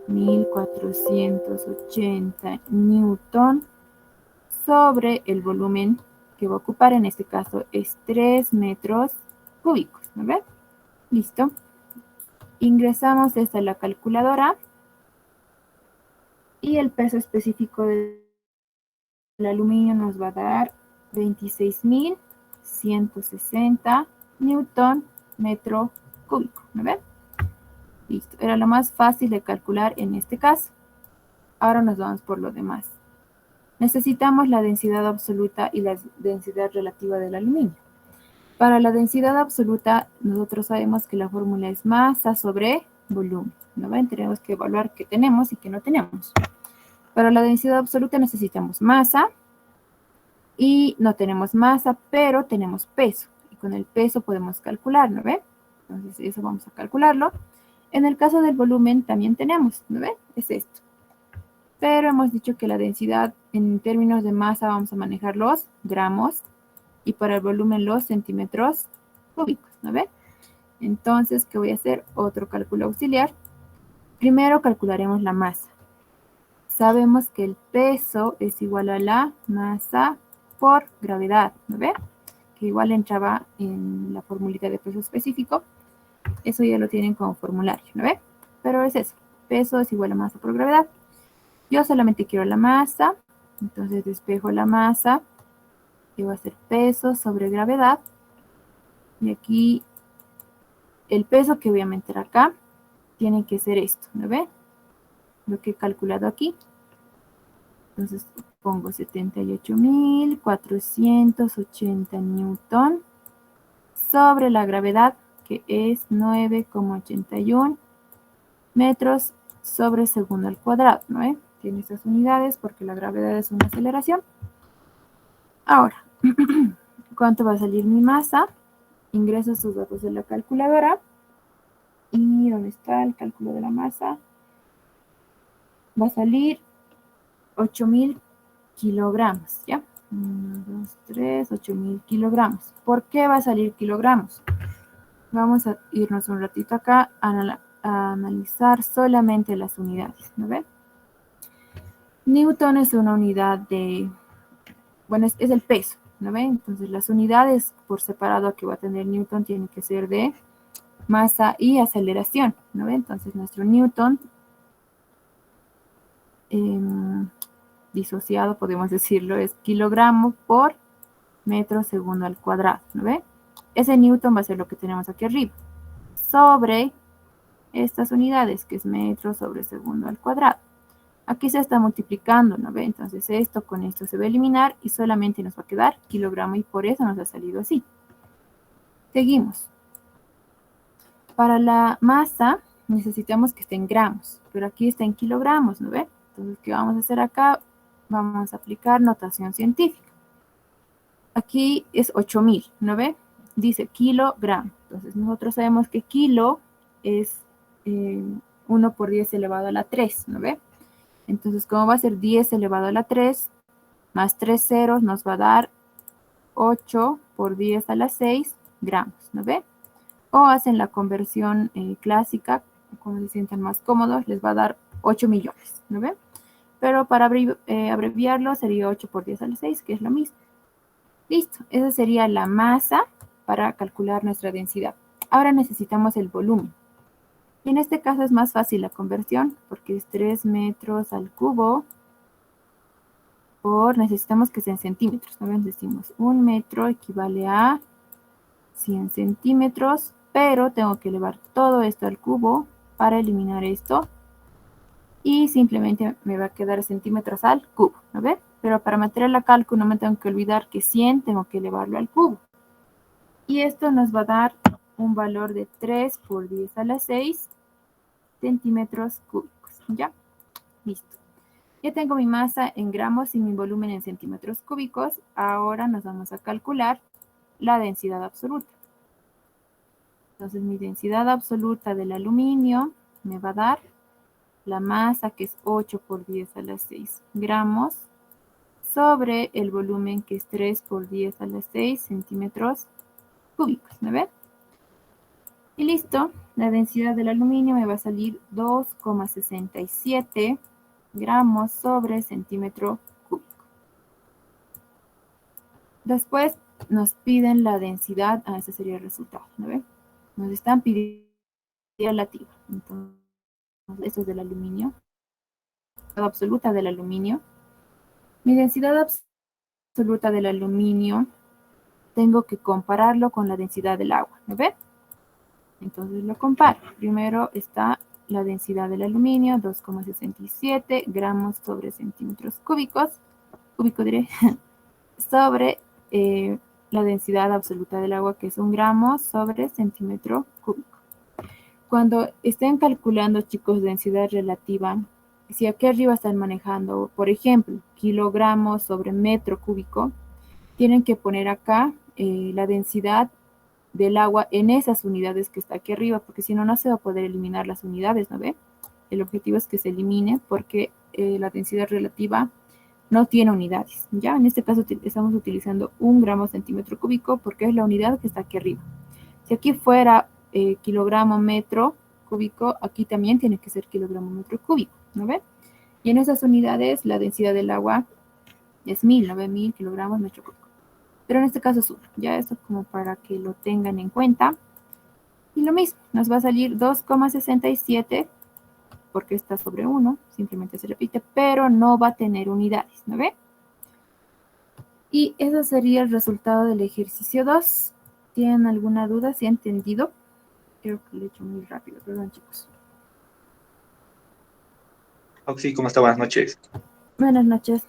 38.480 newton sobre el volumen que va a ocupar, en este caso es 3 metros cúbicos, ¿no ven? Listo. Ingresamos esta a la calculadora y el peso específico del aluminio nos va a dar 26.160 newton metro cúbico, ¿no ven? Listo, era lo más fácil de calcular en este caso. Ahora nos vamos por lo demás. Necesitamos la densidad absoluta y la densidad relativa del aluminio. Para la densidad absoluta, nosotros sabemos que la fórmula es masa sobre volumen, ¿no ven? Tenemos que evaluar qué tenemos y qué no tenemos. Para la densidad absoluta necesitamos masa y no tenemos masa, pero tenemos peso. Y con el peso podemos calcular, ¿no ven? Entonces eso vamos a calcularlo. En el caso del volumen también tenemos, ¿no ven? Es esto. Pero hemos dicho que la densidad en términos de masa vamos a manejar los gramos y para el volumen los centímetros cúbicos, ¿no ven? Entonces, ¿qué voy a hacer? Otro cálculo auxiliar. Primero calcularemos la masa. Sabemos que el peso es igual a la masa por gravedad, ¿no ven? Que igual entraba en la formulita de peso específico. Eso ya lo tienen como formulario, ¿no ven? Pero es eso, peso es igual a masa por gravedad. Yo solamente quiero la masa, entonces despejo la masa, que va a ser peso sobre gravedad. Y aquí el peso que voy a meter acá tiene que ser esto, ¿no ven? Lo que he calculado aquí. Entonces pongo 78.480 newton sobre la gravedad, que es 9,81 metros sobre segundo al cuadrado, ¿no ven? Tiene esas unidades porque la gravedad es una aceleración. Ahora, ¿cuánto va a salir mi masa? Ingreso sus datos en la calculadora. ¿Y dónde está el cálculo de la masa? Va a salir 8.000 kilogramos, ¿ya? 1, 2, 3, 8.000 kilogramos. ¿Por qué va a salir kilogramos? Vamos a irnos un ratito acá a analizar solamente las unidades, ¿no ven? Newton es una unidad de, bueno, es el peso, ¿no ven? Entonces las unidades por separado que va a tener Newton tienen que ser de masa y aceleración, ¿no ven? Entonces nuestro Newton disociado, podemos decirlo, es kilogramo por metro segundo al cuadrado, ¿no ven? Ese Newton va a ser lo que tenemos aquí arriba, sobre estas unidades, que es metro sobre segundo al cuadrado. Aquí se está multiplicando, ¿no ve? Entonces esto con esto se va a eliminar y solamente nos va a quedar kilogramo y por eso nos ha salido así. Seguimos. Para la masa necesitamos que esté en gramos, pero aquí está en kilogramos, ¿no ve? Entonces, ¿qué vamos a hacer acá? Vamos a aplicar notación científica. Aquí es 8.000, ¿no ve? Dice kilogramo. Entonces, nosotros sabemos que kilo es 1 por 10 elevado a la 3, ¿no ve? Entonces, ¿cómo va a ser 10 elevado a la 3? Más 3 ceros nos va a dar 8 por 10 a la 6 gramos, ¿no ve? O hacen la conversión clásica, como se sientan más cómodos, les va a dar 8 millones, ¿no ve? Pero para abreviarlo sería 8 por 10 a la 6, que es lo mismo. Listo, esa sería la masa para calcular nuestra densidad. Ahora necesitamos el volumen. Y en este caso es más fácil la conversión, porque es 3 metros al cubo por, necesitamos que sea en centímetros, ¿no? Decimos 1 metro equivale a 100 centímetros, pero tengo que elevar todo esto al cubo para eliminar esto. Y simplemente me va a quedar centímetros al cubo, ¿no ve? Pero para meter el cálculo no me tengo que olvidar que 100 tengo que elevarlo al cubo. Y esto nos va a dar un valor de 3 por 10 a la 6 centímetros cúbicos, ¿ya? Listo. Ya tengo mi masa en gramos y mi volumen en centímetros cúbicos. Ahora nos vamos a calcular la densidad absoluta. Entonces mi densidad absoluta del aluminio me va a dar la masa, que es 8 por 10 a la 6 gramos, sobre el volumen, que es 3 por 10 a la 6 centímetros cúbicos, ¿me ven? Y listo, la densidad del aluminio me va a salir 2,67 gramos sobre centímetro cúbico. Después nos piden la densidad, ese sería el resultado, ¿no ven? Nos están pidiendo relativa. Entonces, esto es del aluminio, absoluta del aluminio. Mi densidad absoluta del aluminio tengo que compararlo con la densidad del agua, ¿no ven? Entonces lo comparo. Primero está la densidad del aluminio, 2,67 gramos sobre centímetros cúbicos, sobre la densidad absoluta del agua, que es 1 gramo sobre centímetro cúbico. Cuando estén calculando, chicos, densidad relativa, si aquí arriba están manejando, por ejemplo, kilogramos sobre metro cúbico, tienen que poner acá la densidad del agua en esas unidades que está aquí arriba, porque si no, no se va a poder eliminar las unidades, ¿no ve? El objetivo es que se elimine porque la densidad relativa no tiene unidades, ¿ya? En este caso estamos utilizando 1 gramo centímetro cúbico porque es la unidad que está aquí arriba. Si aquí fuera kilogramo metro cúbico, aquí también tiene que ser kilogramo metro cúbico, ¿no ve? Y en esas unidades la densidad del agua es 1000, ¿no ve? 1000 kilogramos metro cúbico. Pero en este caso es 1, ya esto como para que lo tengan en cuenta. Y lo mismo, nos va a salir 2,67 porque está sobre 1, simplemente se repite, pero no va a tener unidades, ¿no ve? Y ese sería el resultado del ejercicio 2. ¿Tienen alguna duda? ¿Se ha entendido? Creo que lo he hecho muy rápido, perdón, chicos. Auxi, ¿cómo está? Buenas noches. Buenas noches.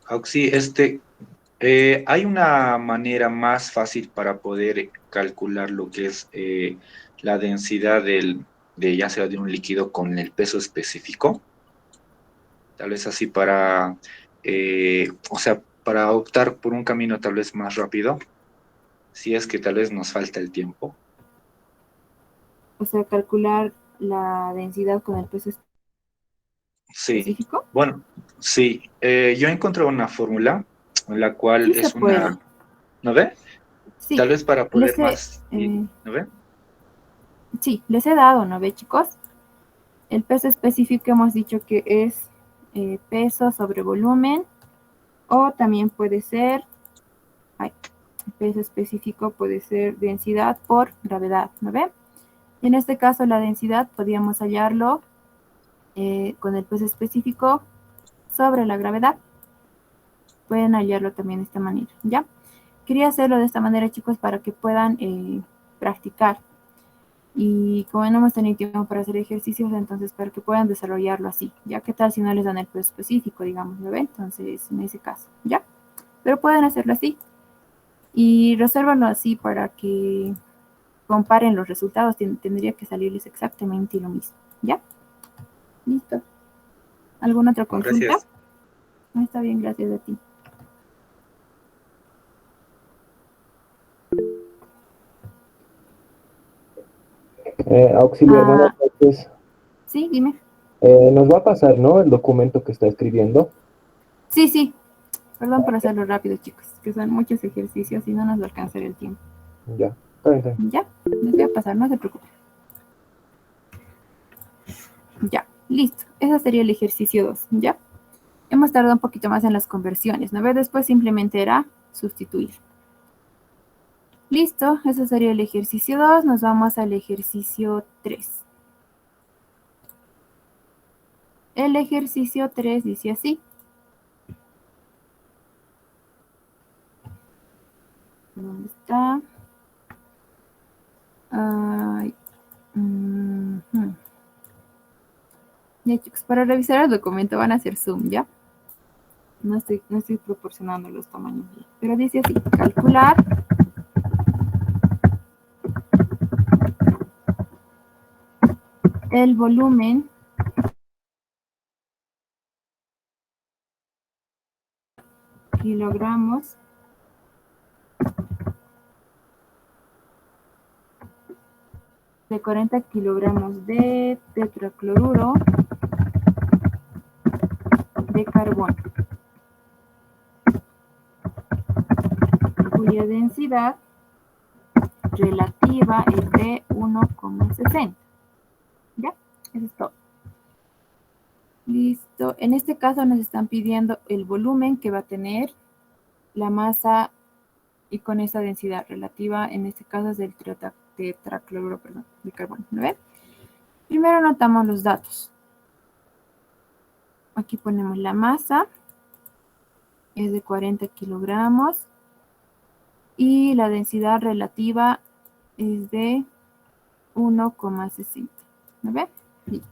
Auxi, hay una manera más fácil para poder calcular lo que es la densidad de ya sea de un líquido con el peso específico. Tal vez así o sea, para optar por un camino tal vez más rápido, si es que tal vez nos falta el tiempo. O sea, calcular la densidad con el peso Sí, específico. bueno, sí. Yo encontré una fórmula en la cual Sí se es puede. ¿no ve? Sí, Tal vez para poder les he, más, ¿no ve? sí, les he dado, ¿no ve, chicos? El peso específico hemos dicho que es peso sobre volumen, o también puede ser, peso específico puede ser densidad por gravedad, ¿no ve? En este caso la densidad podríamos hallarlo con el peso específico sobre la gravedad. Pueden hallarlo también de esta manera, ¿ya? Quería hacerlo de esta manera, chicos, para que puedan practicar. Y como no hemos tenido tiempo para hacer ejercicios, entonces para que puedan desarrollarlo así. ¿Ya? ¿Qué tal si no les dan el peso específico, digamos, ¿no ve? Entonces, en ese caso, ¿ya? Pero pueden hacerlo así. Y resuélvanlo así para que comparen los resultados. Tendría que salirles exactamente lo mismo, ¿ya? Listo. ¿Alguna otra consulta? Gracias. Está bien, gracias a ti. Auxiliar, buenas noches. Sí, dime. Nos va a pasar, ¿no? El documento que está escribiendo. Sí, sí. Perdón por hacerlo rápido, chicos, que son muchos ejercicios y no nos va a alcanzar el tiempo. Ya, está bien, está bien. Ya, les voy a pasar, no se preocupen. Ya, listo. Ese sería el ejercicio 2, ¿ya? Hemos tardado un poquito más en las conversiones, ¿no ves? Después simplemente era sustituir. Listo, ese sería el ejercicio 2. Nos vamos al ejercicio 3. El ejercicio 3 dice así. ¿Dónde está? Ay, Ya, chicos, para revisar el documento van a hacer zoom, ¿ya? No estoy proporcionando los tamaños bien. Pero dice así, calcular el volumen kilogramos de 40 kilogramos de tetracloruro de carbono, cuya densidad relativa es de 1,60. ¿Ya? Eso es todo. Listo. En este caso nos están pidiendo el volumen que va a tener la masa y con esa densidad relativa, en este caso es del tetracloruro, perdón, de carbono. ¿No ven? Primero anotamos los datos. Aquí ponemos la masa, es de 40 kilogramos, y la densidad relativa es de 1,60. ¿No ven? Listo.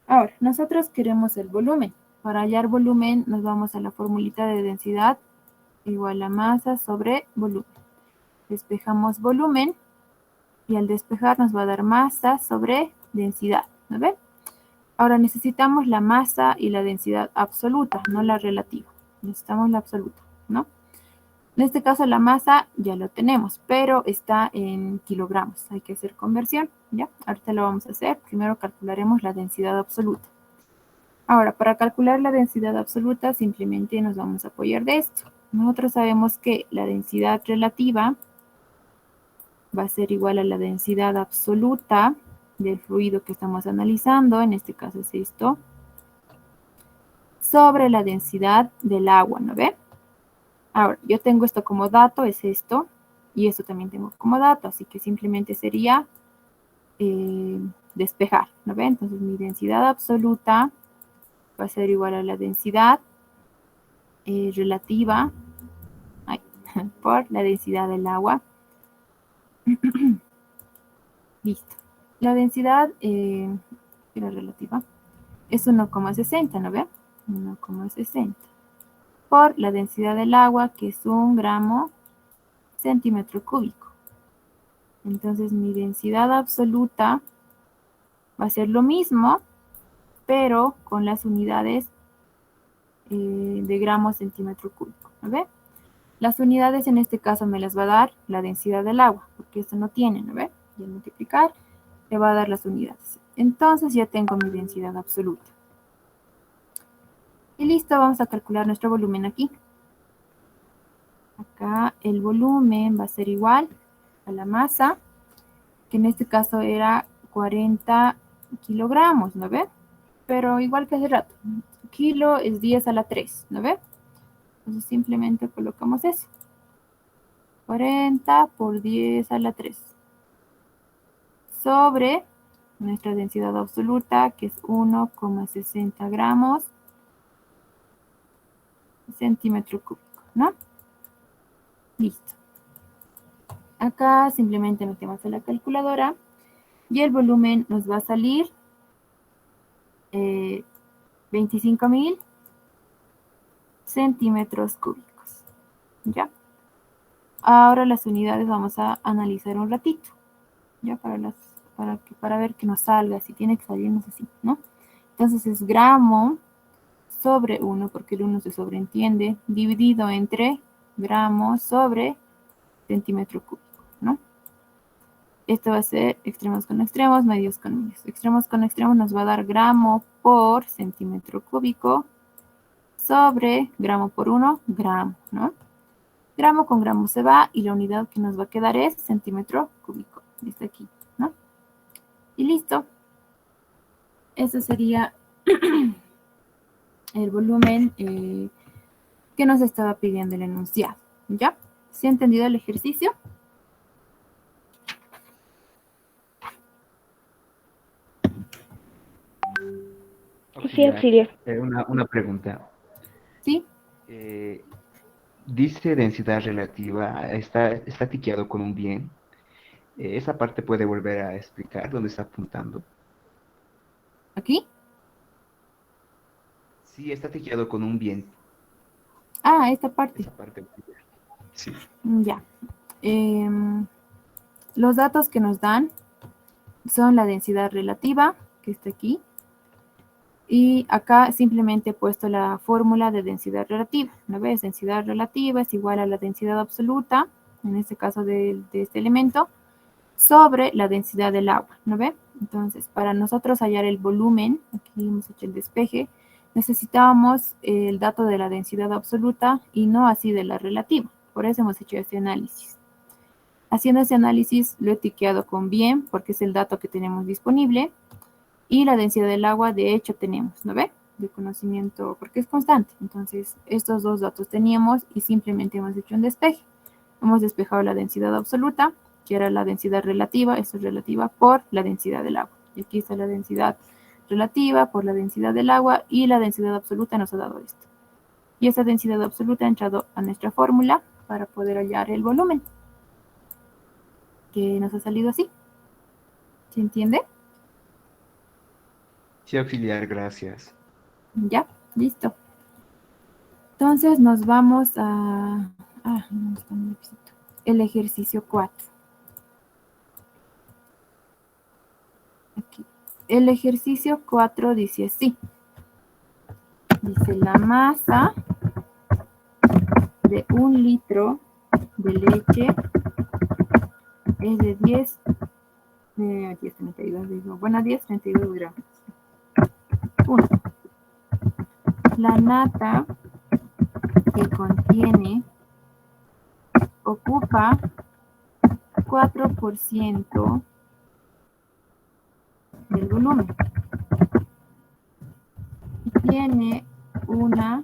Ahora, nosotros queremos el volumen. Para hallar volumen nos vamos a la formulita de densidad igual a masa sobre volumen. Despejamos volumen y al despejar nos va a dar masa sobre densidad. ¿No ven? Ahora necesitamos la masa y la densidad absoluta, no la relativa. Necesitamos la absoluta, ¿no? En este caso la masa ya lo tenemos, pero está en kilogramos. Hay que hacer conversión, ¿ya? Ahorita lo vamos a hacer. Primero calcularemos la densidad absoluta. Ahora, para calcular la densidad absoluta, simplemente nos vamos a apoyar de esto. Nosotros sabemos que la densidad relativa va a ser igual a la densidad absoluta del fluido que estamos analizando, en este caso es esto, sobre la densidad del agua, ¿no ven? Ahora, yo tengo esto como dato, es esto, y esto también tengo como dato, así que simplemente sería despejar, ¿no ven? Entonces mi densidad absoluta va a ser igual a la densidad relativa por la densidad del agua. Listo. La densidad era relativa. Es 1,60, ¿no ven? 1,60 por la densidad del agua, que es 1 gramo centímetro cúbico. Entonces mi densidad absoluta va a ser lo mismo, pero con las unidades de gramo centímetro cúbico, ¿no ve? Las unidades en este caso me las va a dar la densidad del agua, porque esto no tiene, ¿no ve? Y al multiplicar le va a dar las unidades. Entonces ya tengo mi densidad absoluta. Y listo, vamos a calcular nuestro volumen aquí. Acá el volumen va a ser igual a la masa, que en este caso era 40 kilogramos, ¿no ve? Pero igual que hace rato, kilo es 10 a la 3, ¿no ve? Entonces simplemente colocamos eso. 40 por 10 a la 3. Sobre nuestra densidad absoluta, que es 1,60 gramos centímetro cúbico, ¿no? Listo. Acá simplemente metemos a la calculadora y el volumen nos va a salir 25.000 centímetros cúbicos. ¿Ya? Ahora las unidades vamos a analizar un ratito. ¿Ya? Para ver que nos salga, si tiene que salirnos así, ¿no? Entonces es gramo sobre 1, porque el 1 se sobreentiende, dividido entre gramo sobre centímetro cúbico, ¿no? Esto va a ser extremos con extremos, medios con medios. Extremos con extremos nos va a dar gramo por centímetro cúbico sobre gramo por 1, gramo, ¿no? Gramo con gramo se va y la unidad que nos va a quedar es centímetro cúbico. Está aquí, ¿no? Y listo. Eso sería el volumen que nos estaba pidiendo el enunciado. ¿Ya? ¿Se ha entendido el ejercicio? Sí, auxilio. Una pregunta. Sí. Dice densidad relativa, está tiqueado con un bien. Esa parte puede volver a explicar dónde está apuntando. ¿Aquí? Sí, está tiqueado con un bien. Ah, esta parte. Esa parte. Sí. Ya. Los datos que nos dan son la densidad relativa, que está aquí. Y acá simplemente he puesto la fórmula de densidad relativa. ¿No ves? Densidad relativa es igual a la densidad absoluta, en este caso de este elemento, sobre la densidad del agua. ¿No ve? Entonces, para nosotros hallar el volumen, aquí hemos hecho el despeje, necesitábamos el dato de la densidad absoluta y no así de la relativa. Por eso hemos hecho este análisis. Haciendo ese análisis lo he tiqueado con bien porque es el dato que tenemos disponible. Y la densidad del agua, de hecho, tenemos, ¿no ve? De conocimiento, porque es constante. Entonces, estos dos datos teníamos y simplemente hemos hecho un despeje. Hemos despejado la densidad absoluta, que era la densidad relativa, esto es relativa, por la densidad del agua. Y aquí está la densidad relativa por la densidad del agua y la densidad absoluta nos ha dado esto. Y esa densidad absoluta ha entrado a nuestra fórmula para poder hallar el volumen, que nos ha salido así. ¿Se entiende? Sí, auxiliar, gracias. Ya, listo. Entonces nos vamos a... no está en el lapicito. El ejercicio 4. Aquí. El ejercicio 4 dice así. Dice la masa de 1 litro de leche es de 10,32 gramos. 1. La nata que contiene ocupa 4% del volumen. Y tiene una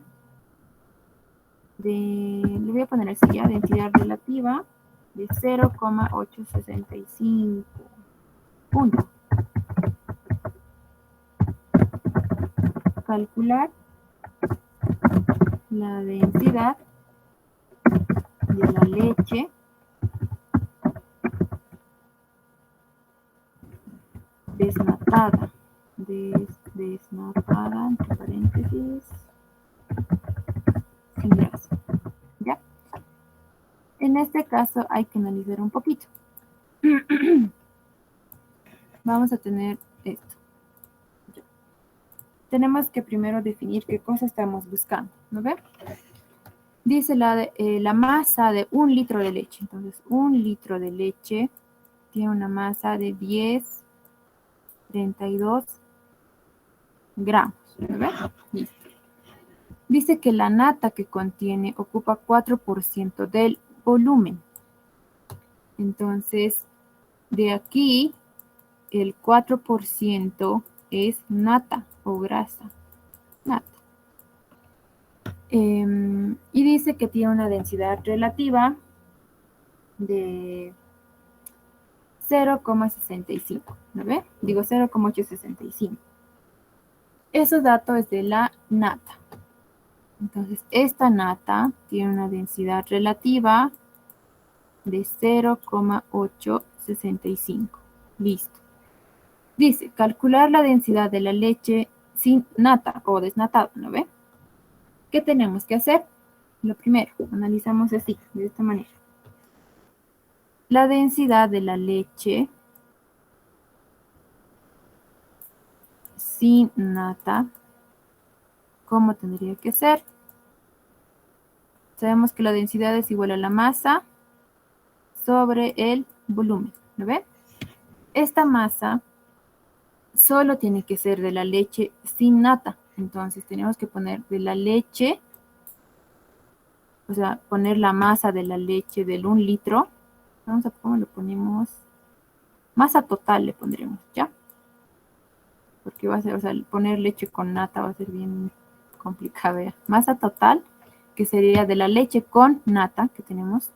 le voy a poner así ya, densidad relativa de 0,865. Punto. Calcular la densidad de la leche desnatada, desnatada, entre paréntesis, sin grasa. ¿Ya? En este caso hay que analizar un poquito. Vamos a tener esto. Tenemos que primero definir qué cosa estamos buscando, ¿no ve? Dice la masa de 1 litro de leche. Entonces, 1 litro de leche tiene una masa de 10,32 gramos, ¿no ve? Listo. Dice que la nata que contiene ocupa 4% del volumen. Entonces, de aquí, el 4% es nata o grasa. Nata. Y dice que tiene una densidad relativa de 0,65, ¿no ve? Digo 0,865. Esos datos es de la nata. Entonces, esta nata tiene una densidad relativa de 0,865. Listo. Dice, calcular la densidad de la leche sin nata o desnatada, ¿no ve? ¿Qué tenemos que hacer? Lo primero, analizamos así, de esta manera. La densidad de la leche sin nata, ¿cómo tendría que ser? Sabemos que la densidad es igual a la masa sobre el volumen, ¿no ve? Esta masa solo tiene que ser de la leche sin nata. Entonces tenemos que poner de la leche, o sea, poner la masa de la leche del 1 litro. Vamos a, ¿cómo lo ponemos? Masa total le pondremos, ¿ya? Porque va a ser, o sea, poner leche con nata va a ser bien complicado, ¿ya? Masa total, que sería de la leche con nata que tenemos,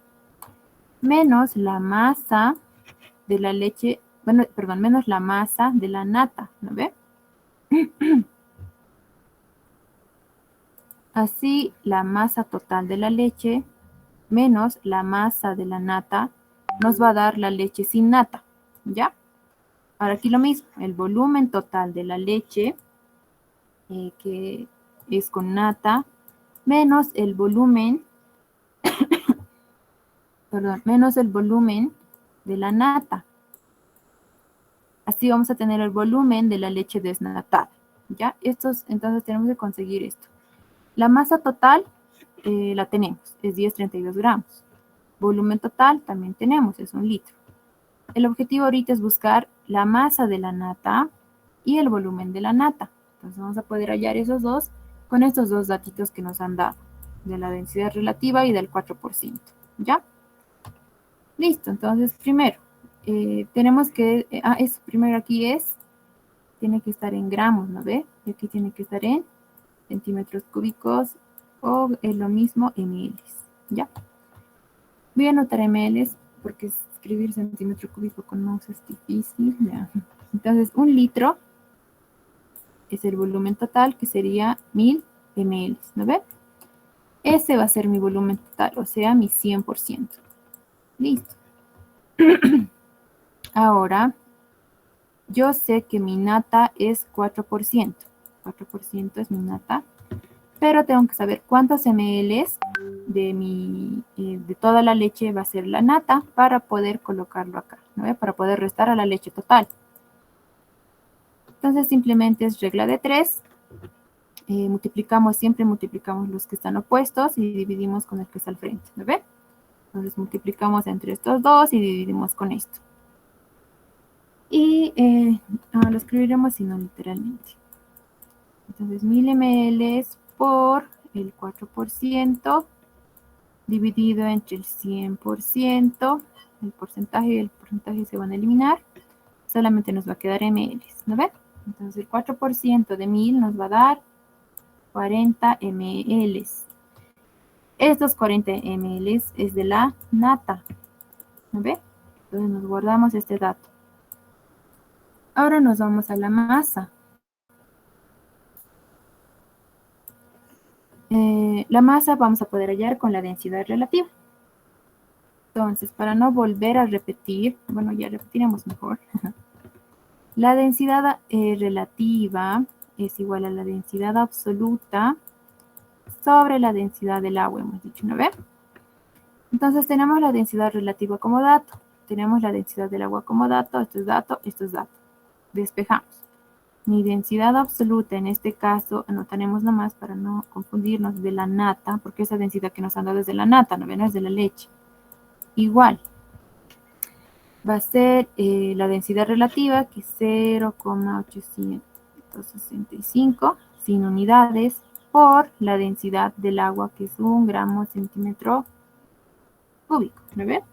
menos la masa de la leche, bueno, perdón, menos la masa de la nata, ¿no ve? Así, la masa total de la leche menos la masa de la nata nos va a dar la leche sin nata, ¿ya? Ahora aquí lo mismo, el volumen total de la leche, que es con nata, menos el volumen, perdón, menos el volumen de la nata. Así vamos a tener el volumen de la leche desnatada, ¿ya? Entonces tenemos que conseguir esto. La masa total la tenemos, es 10,32 gramos. Volumen total también tenemos, es 1 litro. El objetivo ahorita es buscar la masa de la nata y el volumen de la nata. Entonces vamos a poder hallar esos dos con estos dos datitos que nos han dado, de la densidad relativa y del 4%, ¿ya? Listo, entonces primero, tenemos que, eso primero aquí tiene que estar en gramos, ¿no ve? Y aquí tiene que estar en centímetros cúbicos o es lo mismo ml, ¿ya? Voy a anotar ml porque escribir centímetro cúbico con mouse es difícil, ¿ya? Entonces, 1 litro es el volumen total, que sería 1000 ml, ¿no ve? Ese va a ser mi volumen total, o sea, mi 100%. Listo. Ahora, yo sé que mi nata es 4%. 4% es mi nata. Pero tengo que saber cuántos ml de toda la leche va a ser la nata para poder colocarlo acá, ¿no? Para poder restar a la leche total. Entonces simplemente es regla de 3. Siempre multiplicamos los que están opuestos y dividimos con el que está al frente, ¿no ve? Entonces multiplicamos entre estos dos y dividimos con esto. Y lo escribiremos sino literalmente. Entonces 1000 ml por el 4% dividido entre el 100%, el porcentaje y el porcentaje se van a eliminar, solamente nos va a quedar ml, ¿no ven? Entonces el 4% de 1000 nos va a dar 40 ml. Estos 40 ml es de la nata, ¿no ve? Entonces nos guardamos este dato. Ahora nos vamos a la masa. La masa vamos a poder hallar con la densidad relativa. Entonces, para no volver a repetir, bueno, ya repetiremos mejor. La densidad relativa es igual a la densidad absoluta sobre la densidad del agua, hemos dicho, ¿no ve? Entonces, tenemos la densidad relativa como dato. Tenemos la densidad del agua como dato, esto es dato, esto es dato. Despejamos. Mi densidad absoluta, en este caso, anotaremos nomás para no confundirnos de la nata, porque esa densidad que nos han dado es de la nata, no es de la leche. Igual, va a ser la densidad relativa, que es 0,865, sin unidades, por la densidad del agua, que es 1 gramo centímetro cúbico, ¿no ven?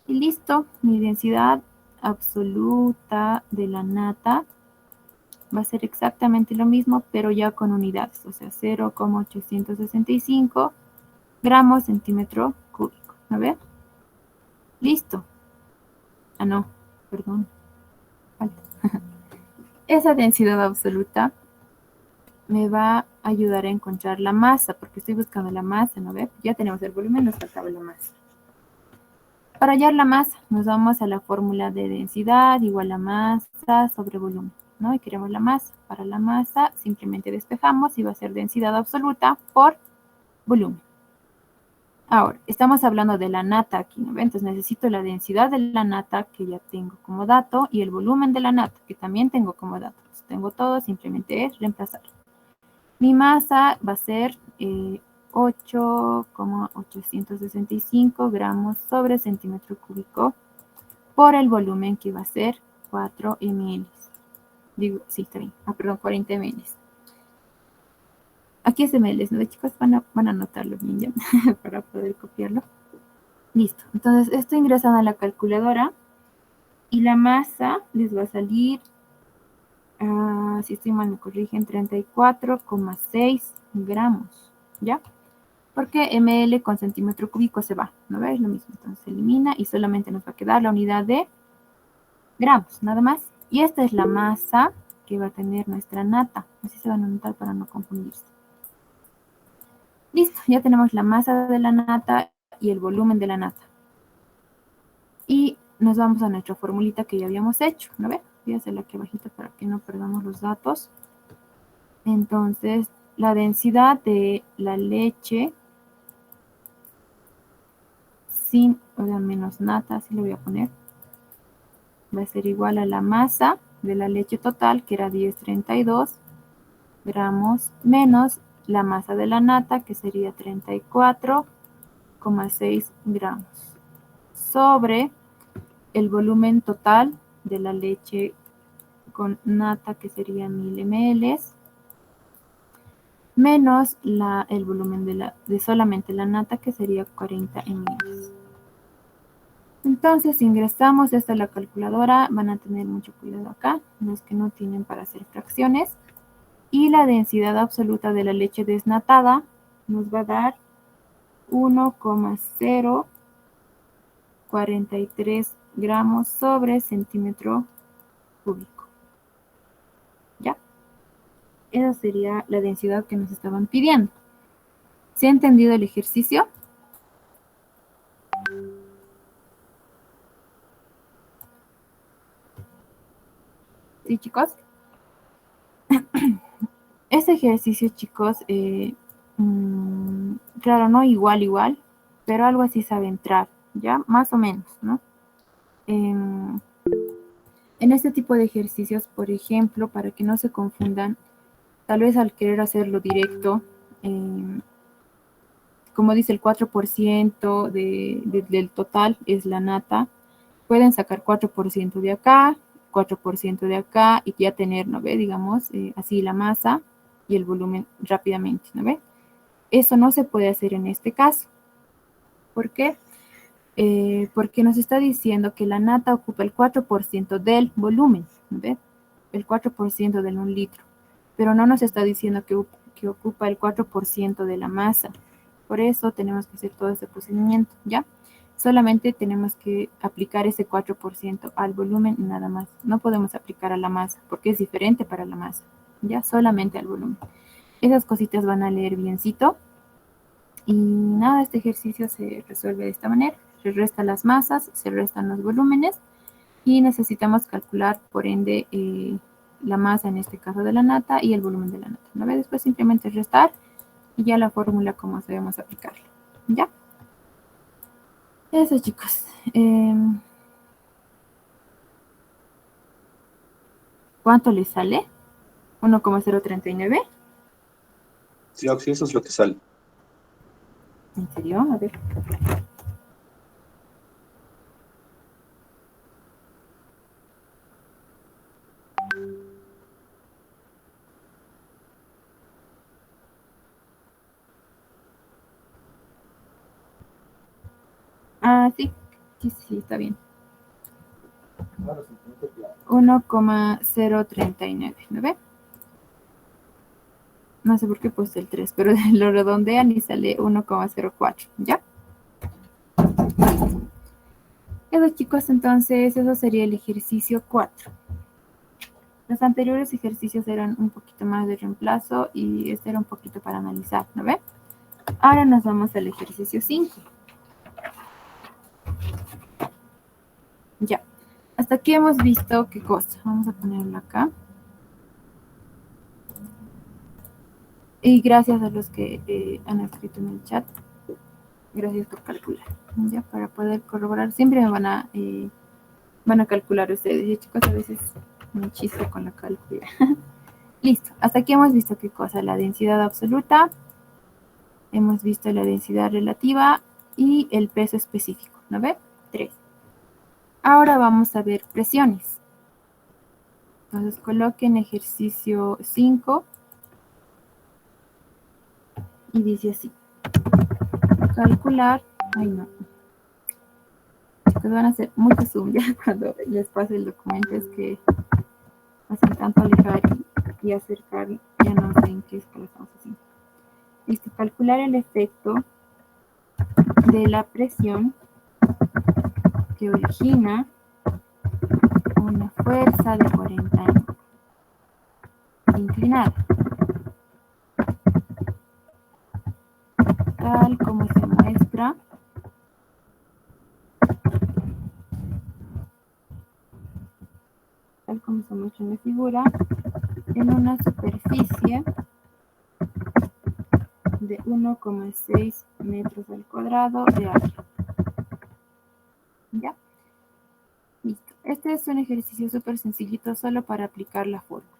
Y listo, mi densidad absoluta de la nata va a ser exactamente lo mismo, pero ya con unidades, o sea, 0,865 gramos centímetro cúbico, ¿no ve? Listo. Ah, no, perdón. Falta. Esa densidad absoluta me va a ayudar a encontrar la masa, porque estoy buscando la masa, ¿no ve? Ya tenemos el volumen, nos faltaba la masa. Para hallar la masa, nos vamos a la fórmula de densidad igual a masa sobre volumen, ¿no? Y queremos la masa. Para la masa simplemente despejamos y va a ser densidad absoluta por volumen. Ahora, estamos hablando de la nata aquí, ¿no ven? Entonces necesito la densidad de la nata, que ya tengo como dato, y el volumen de la nata, que también tengo como dato. Entonces, tengo todo, simplemente es reemplazar. Mi masa va a ser 8,865 gramos sobre centímetro cúbico por el volumen, que va a ser 4 ml. Digo, sí, está bien. Perdón, 40 ml. Aquí es ml, ¿no? Chicos, van a anotarlo bien ya para poder copiarlo. Listo. Entonces, esto ingresan a la calculadora y la masa les va a salir, si estoy mal me corrigen, 34,6 gramos, ¿ya? Porque ml con centímetro cúbico se va, ¿no ves? Lo mismo, entonces se elimina y solamente nos va a quedar la unidad de gramos, nada más. Y esta es la masa que va a tener nuestra nata. Así se van a anotar para no confundirse. Listo, ya tenemos la masa de la nata y el volumen de la nata. Y nos vamos a nuestra formulita que ya habíamos hecho, ¿no ve? Voy a hacerla aquí abajito para que no perdamos los datos. Entonces, la densidad de la leche sin, o sea, menos nata, así le voy a poner, va a ser igual a la masa de la leche total, que era 1032 gramos, menos la masa de la nata, que sería 34,6 gramos, sobre el volumen total de la leche con nata, que sería 1000 ml, menos el volumen de solamente la nata, que sería 40 ml. Entonces, ingresamos esta a la calculadora, van a tener mucho cuidado acá, los que no tienen para hacer fracciones. Y la densidad absoluta de la leche desnatada nos va a dar 1,043 gramos sobre centímetro cúbico. ¿Ya? Esa sería la densidad que nos estaban pidiendo. ¿Se ha entendido el ejercicio? ¿Sí, chicos? Este ejercicio, chicos, claro, no igual, pero algo así sabe entrar, ¿ya? Más o menos, ¿no? En este tipo de ejercicios, por ejemplo, para que no se confundan, tal vez al querer hacerlo directo, como dice el 4% del total es la nata, pueden sacar 4% de acá, 4% de acá y ya tener, ¿no ve? Digamos, así la masa y el volumen rápidamente, ¿no ve? Eso no se puede hacer en este caso. ¿Por qué? Porque nos está diciendo que la nata ocupa el 4% del volumen, ¿no ve? El 4% del 1 litro. Pero no nos está diciendo que ocupa el 4% de la masa. Por eso tenemos que hacer todo ese procedimiento, ¿ya? Solamente tenemos que aplicar ese 4% al volumen y nada más. No podemos aplicar a la masa porque es diferente para la masa, ¿ya? Solamente al volumen. Esas cositas van a leer biencito. Y nada, este ejercicio se resuelve de esta manera. Se restan las masas, se restan los volúmenes y necesitamos calcular, por ende, la masa, en este caso de la nata, y el volumen de la nata. ¿No ve? Después simplemente restar y ya la fórmula como sabemos aplicarla. ¿Ya? Eso, chicos. ¿Cuánto les sale? 1,039. Sí, Oxy, eso es lo que sale. ¿En serio? A ver. Ah, sí. Sí, está bien. 1,039, ¿no ve? No sé por qué he puesto el 3, pero lo redondean y sale 1,04, ¿ya? Eso, chicos, entonces, eso sería el ejercicio 4. Los anteriores ejercicios eran un poquito más de reemplazo y este era un poquito para analizar, ¿no ve? Ahora nos vamos al ejercicio 5. Ya. Hasta aquí hemos visto qué cosa. Vamos a ponerlo acá. Y gracias a los que han escrito en el chat. Gracias por calcular. Ya, para poder corroborar. Siempre me van a calcular ustedes. Y chicos, a veces me chisto con la cálcula. Listo. Hasta aquí hemos visto qué cosa. La densidad absoluta. Hemos visto la densidad relativa y el peso específico. ¿No ve? 3. Ahora vamos a ver presiones. Entonces coloquen ejercicio 5 y dice así. Calcular. Ay, no. Chicos, van a hacer mucho zoom ya cuando les pase el documento. Es que hacen tanto alejar y acercar. Ya no sé en qué escala estamos haciendo. Listo. Calcular el efecto de la presión que origina una fuerza de 40 newton inclinada, tal como se muestra en la figura, en una superficie de 1,6 metros al cuadrado de área. ¿Ya? Listo. Este es un ejercicio súper sencillito solo para aplicar la fórmula.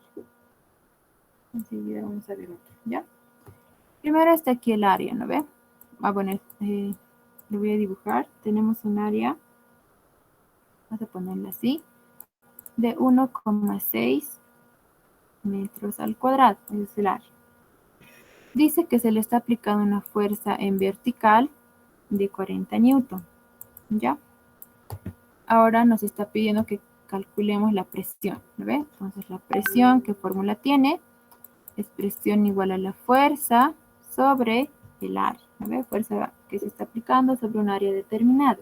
Enseguida vamos a ver otro, ¿ya? Primero está aquí el área, ¿no ve? Bueno, lo voy a dibujar. Tenemos un área, vamos a ponerla así, de 1,6 metros al cuadrado. Ese es el área. Dice que se le está aplicando una fuerza en vertical de 40 newton, ¿ya? ahora nos está pidiendo que calculemos la presión, ¿no ve? Entonces la presión, ¿qué fórmula tiene? Es presión igual a la fuerza sobre el área, ¿no ve? Fuerza que se está aplicando sobre un área determinada.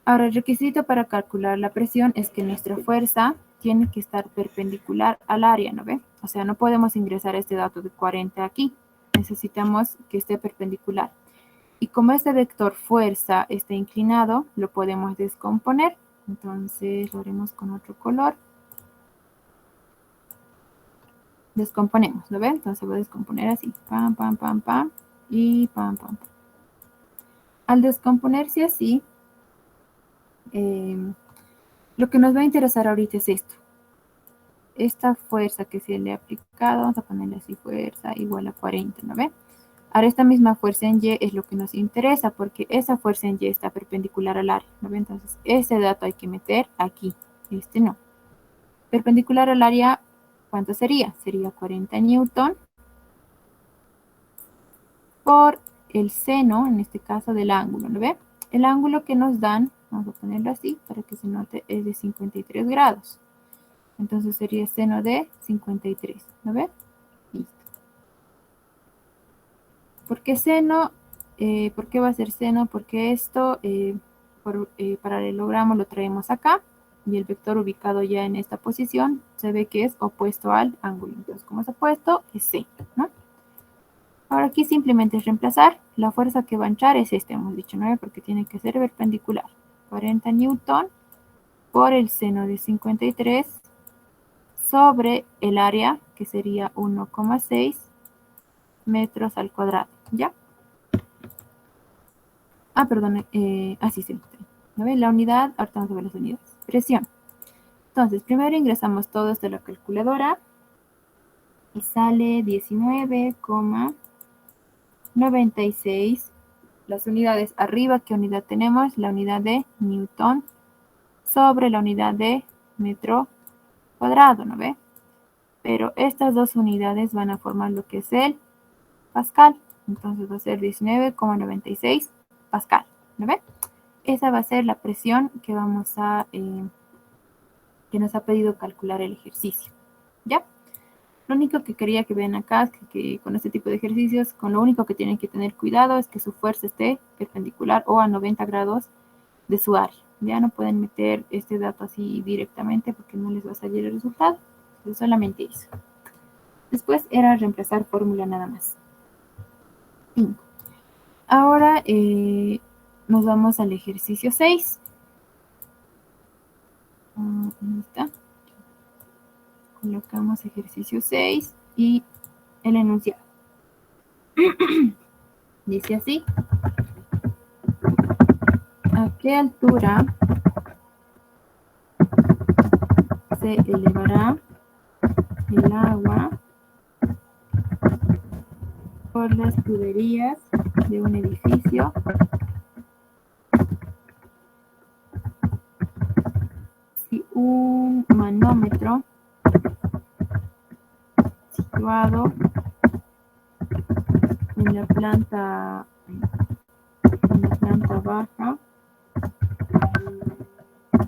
Ahora, el requisito para calcular la presión es que nuestra fuerza tiene que estar perpendicular al área, ¿no ve? O sea, no podemos ingresar este dato de 40 aquí. Necesitamos que esté perpendicular. Y como este vector fuerza está inclinado, lo podemos descomponer. Entonces, lo haremos con otro color. Descomponemos, ¿lo ven? Entonces voy a descomponer así. Pam, pam, pam, pam. Y pam, pam, pam. Al descomponerse así, lo que nos va a interesar ahorita es esto. Esta fuerza que se le ha aplicado, vamos a ponerle así, fuerza igual a 40, ¿no ve? Ahora esta misma fuerza en Y es lo que nos interesa, porque esa fuerza en Y está perpendicular al área, ¿no ve? Entonces, ese dato hay que meter aquí, este no. Perpendicular al área, ¿cuánto sería? Sería 40 newton por el seno, en este caso, del ángulo, ¿no ve? El ángulo que nos dan, vamos a ponerlo así para que se note, es de 53 grados. Entonces sería seno de 53, ¿no ve? Listo. ¿Por qué seno? ¿Por qué va a ser seno? Porque esto, por paralelogramo lo traemos acá y el vector ubicado ya en esta posición se ve que es opuesto al ángulo. Entonces, como es opuesto, es seno, ¿no? Ahora aquí simplemente es reemplazar. La fuerza que va a entrar es esta, hemos dicho, ¿no? Porque tiene que ser perpendicular. 40 newton por el seno de 53 sobre el área, que sería 1,6 metros al cuadrado, ¿ya? Ah, perdón, así sí. ¿No ven? La unidad, ahorita vamos a ver las unidades. Presión. Entonces, primero ingresamos todo esto a la calculadora y sale 19,96. Las unidades arriba, ¿qué unidad tenemos? La unidad de Newton sobre la unidad de metro cuadrado, ¿no ve? Pero estas dos unidades van a formar lo que es el pascal. Entonces va a ser 19,96 pascal, ¿no ve? Esa va a ser la presión que vamos a, que nos ha pedido calcular el ejercicio, ¿ya? Lo único que quería que vean acá es que con este tipo de ejercicios, con lo único que tienen que tener cuidado es que su fuerza esté perpendicular o a 90 grados de su área. Ya no pueden meter este dato así directamente porque no les va a salir el resultado. Es solamente eso. Después era reemplazar fórmula nada más. 5. Ahora nos vamos al ejercicio 6. Ahí está. Colocamos ejercicio 6 y el enunciado. Dice así. ¿A qué altura se elevará el agua por las tuberías de un edificio si un manómetro situado en la planta baja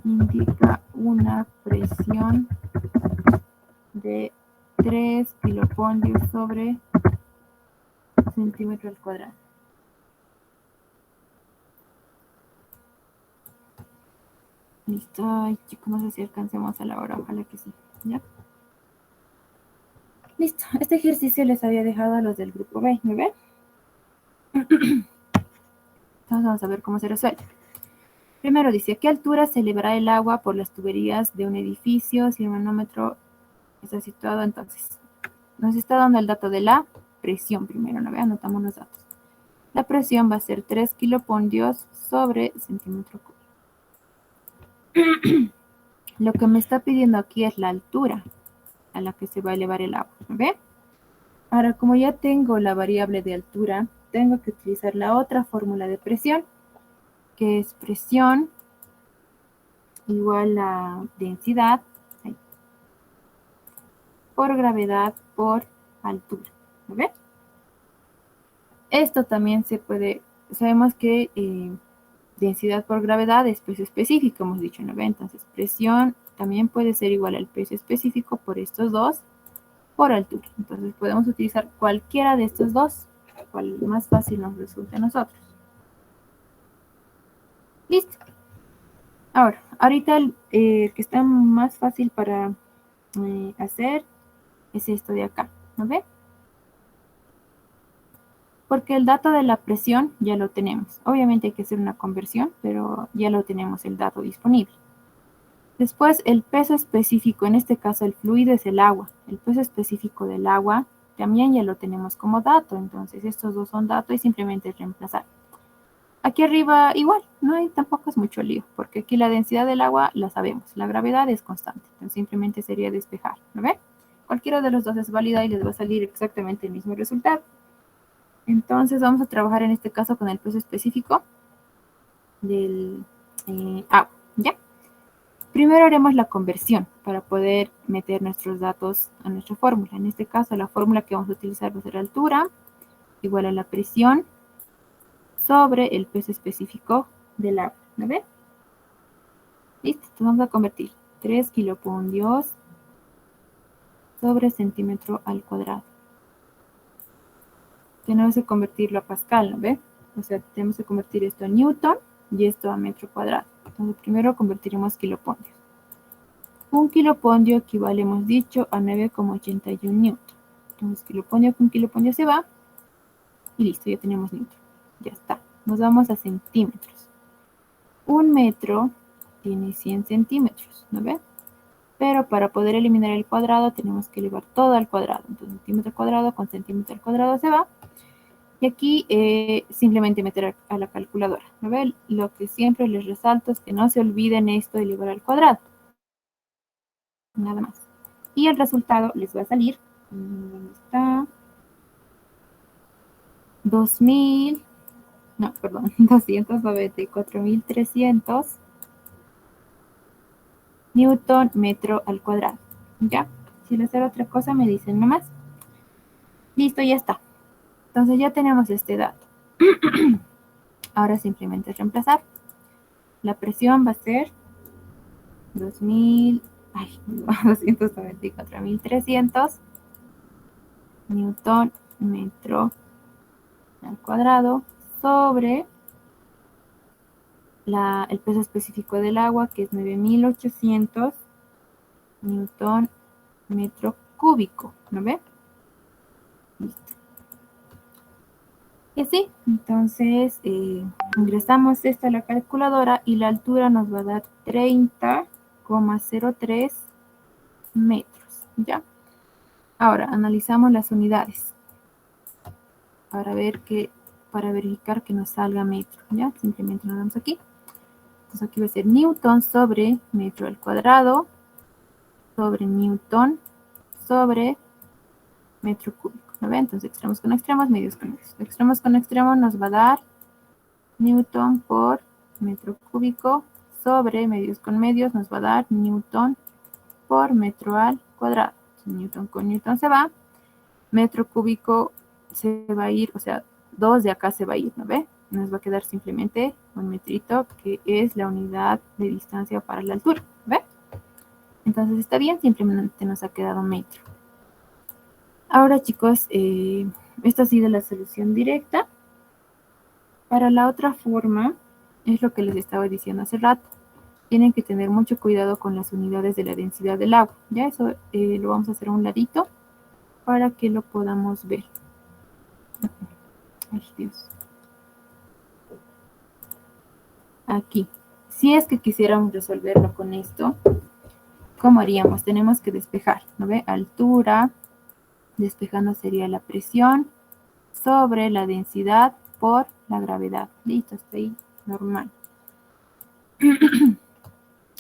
indica una presión de 3 kilopondios sobre centímetro al cuadrado? Listo. Ay, chicos, no sé si alcancemos a la hora, ojalá que sí. ¿Ya? Listo. Este ejercicio les había dejado a los del grupo B, ¿me ven? Entonces vamos a ver cómo se resuelve. Primero dice, ¿a qué altura se elevará el agua por las tuberías de un edificio si el manómetro está situado? Entonces, nos está dando el dato de la presión primero, ¿no ve? Anotamos los datos. La presión va a ser 3 kilopondios sobre centímetro cúbico. Lo que me está pidiendo aquí es la altura a la que se va a elevar el agua, ¿no ve? Ahora, como ya tengo la variable de altura, tengo que utilizar la otra fórmula de presión, que es presión igual a densidad por gravedad por altura, ¿no ve? Esto también se puede, sabemos que densidad por gravedad es peso específico, hemos dicho, ¿no ve? Entonces, presión también puede ser igual al peso específico por estos dos, por altura. Entonces, podemos utilizar cualquiera de estos dos, cual más fácil nos resulte a nosotros. Listo. Ahora, ahorita el que está más fácil para hacer es esto de acá, ¿no ve? Porque el dato de la presión ya lo tenemos. Obviamente hay que hacer una conversión, pero ya lo tenemos el dato disponible. Después, el peso específico, en este caso el fluido es el agua. El peso específico del agua también ya lo tenemos como dato. Entonces, estos dos son datos y simplemente es reemplazar. Aquí arriba igual, no hay tampoco es mucho lío, porque aquí la densidad del agua la sabemos. La gravedad es constante. Entonces, simplemente sería despejar, ¿no ve? Cualquiera de los dos es válida y les va a salir exactamente el mismo resultado. Entonces vamos a trabajar en este caso con el peso específico del agua, ¿ya? Primero haremos la conversión para poder meter nuestros datos a nuestra fórmula. En este caso la fórmula que vamos a utilizar va a ser altura igual a la presión sobre el peso específico del agua, ¿no ve? Listo, entonces vamos a convertir 3 kilopundios sobre centímetro al cuadrado. Tenemos que convertirlo a Pascal, ¿no ve? O sea, tenemos que convertir esto a Newton y esto a metro cuadrado. Entonces, primero convertiremos kilopundios. Un kilopundio equivale, hemos dicho, a 9,81 newton. Entonces, kilopundio con kilopundio se va. Y listo, ya tenemos newton. Ya está. Nos vamos a centímetros. Un metro tiene 100 centímetros, ¿no ve? Pero para poder eliminar el cuadrado, tenemos que elevar todo al cuadrado. Entonces, centímetro cuadrado con centímetro al cuadrado se va. Y aquí simplemente meter a la calculadora. ¿No ven? Lo que siempre les resalto es que no se olviden esto de elevar al cuadrado. Nada más. Y el resultado les va a salir. ¿Dónde está? 294.300 newton metro al cuadrado. ¿Ya? Si les hago otra cosa me dicen nomás. Listo, ya está. Entonces ya tenemos este dato. Ahora simplemente es reemplazar. La presión va a ser 294.300 newton metro al cuadrado sobre el peso específico del agua, que es 9.800 newton metro cúbico, ¿no ve? Listo. Y así, entonces ingresamos esto a la calculadora y la altura nos va a dar 30,03 metros, ¿ya? Ahora, analizamos las unidades para verificar que nos salga metro, ¿ya? Simplemente nos damos aquí. Entonces aquí va a ser newton sobre metro al cuadrado sobre newton sobre metro cúbico, ¿no ven? Entonces extremos con extremos, medios con medios. Extremos con extremos nos va a dar newton por metro cúbico sobre medios con medios nos va a dar newton por metro al cuadrado. Newton con newton se va, metro cúbico se va a ir, o sea, 2 de acá se va a ir, ¿no ve? Nos va a quedar simplemente un metrito, que es la unidad de distancia para la altura, ¿ve? Entonces está bien, simplemente nos ha quedado metro. Ahora, chicos, esta ha sido la solución directa. Para la otra forma, es lo que les estaba diciendo hace rato. Tienen que tener mucho cuidado con las unidades de la densidad del agua. Ya eso lo vamos a hacer a un ladito para que lo podamos ver. Ay, Dios. Aquí. Si es que quisiéramos resolverlo con esto, ¿cómo haríamos? Tenemos que despejar, ¿no ve? Altura, despejando sería la presión sobre la densidad por la gravedad. Listo, está ahí, normal.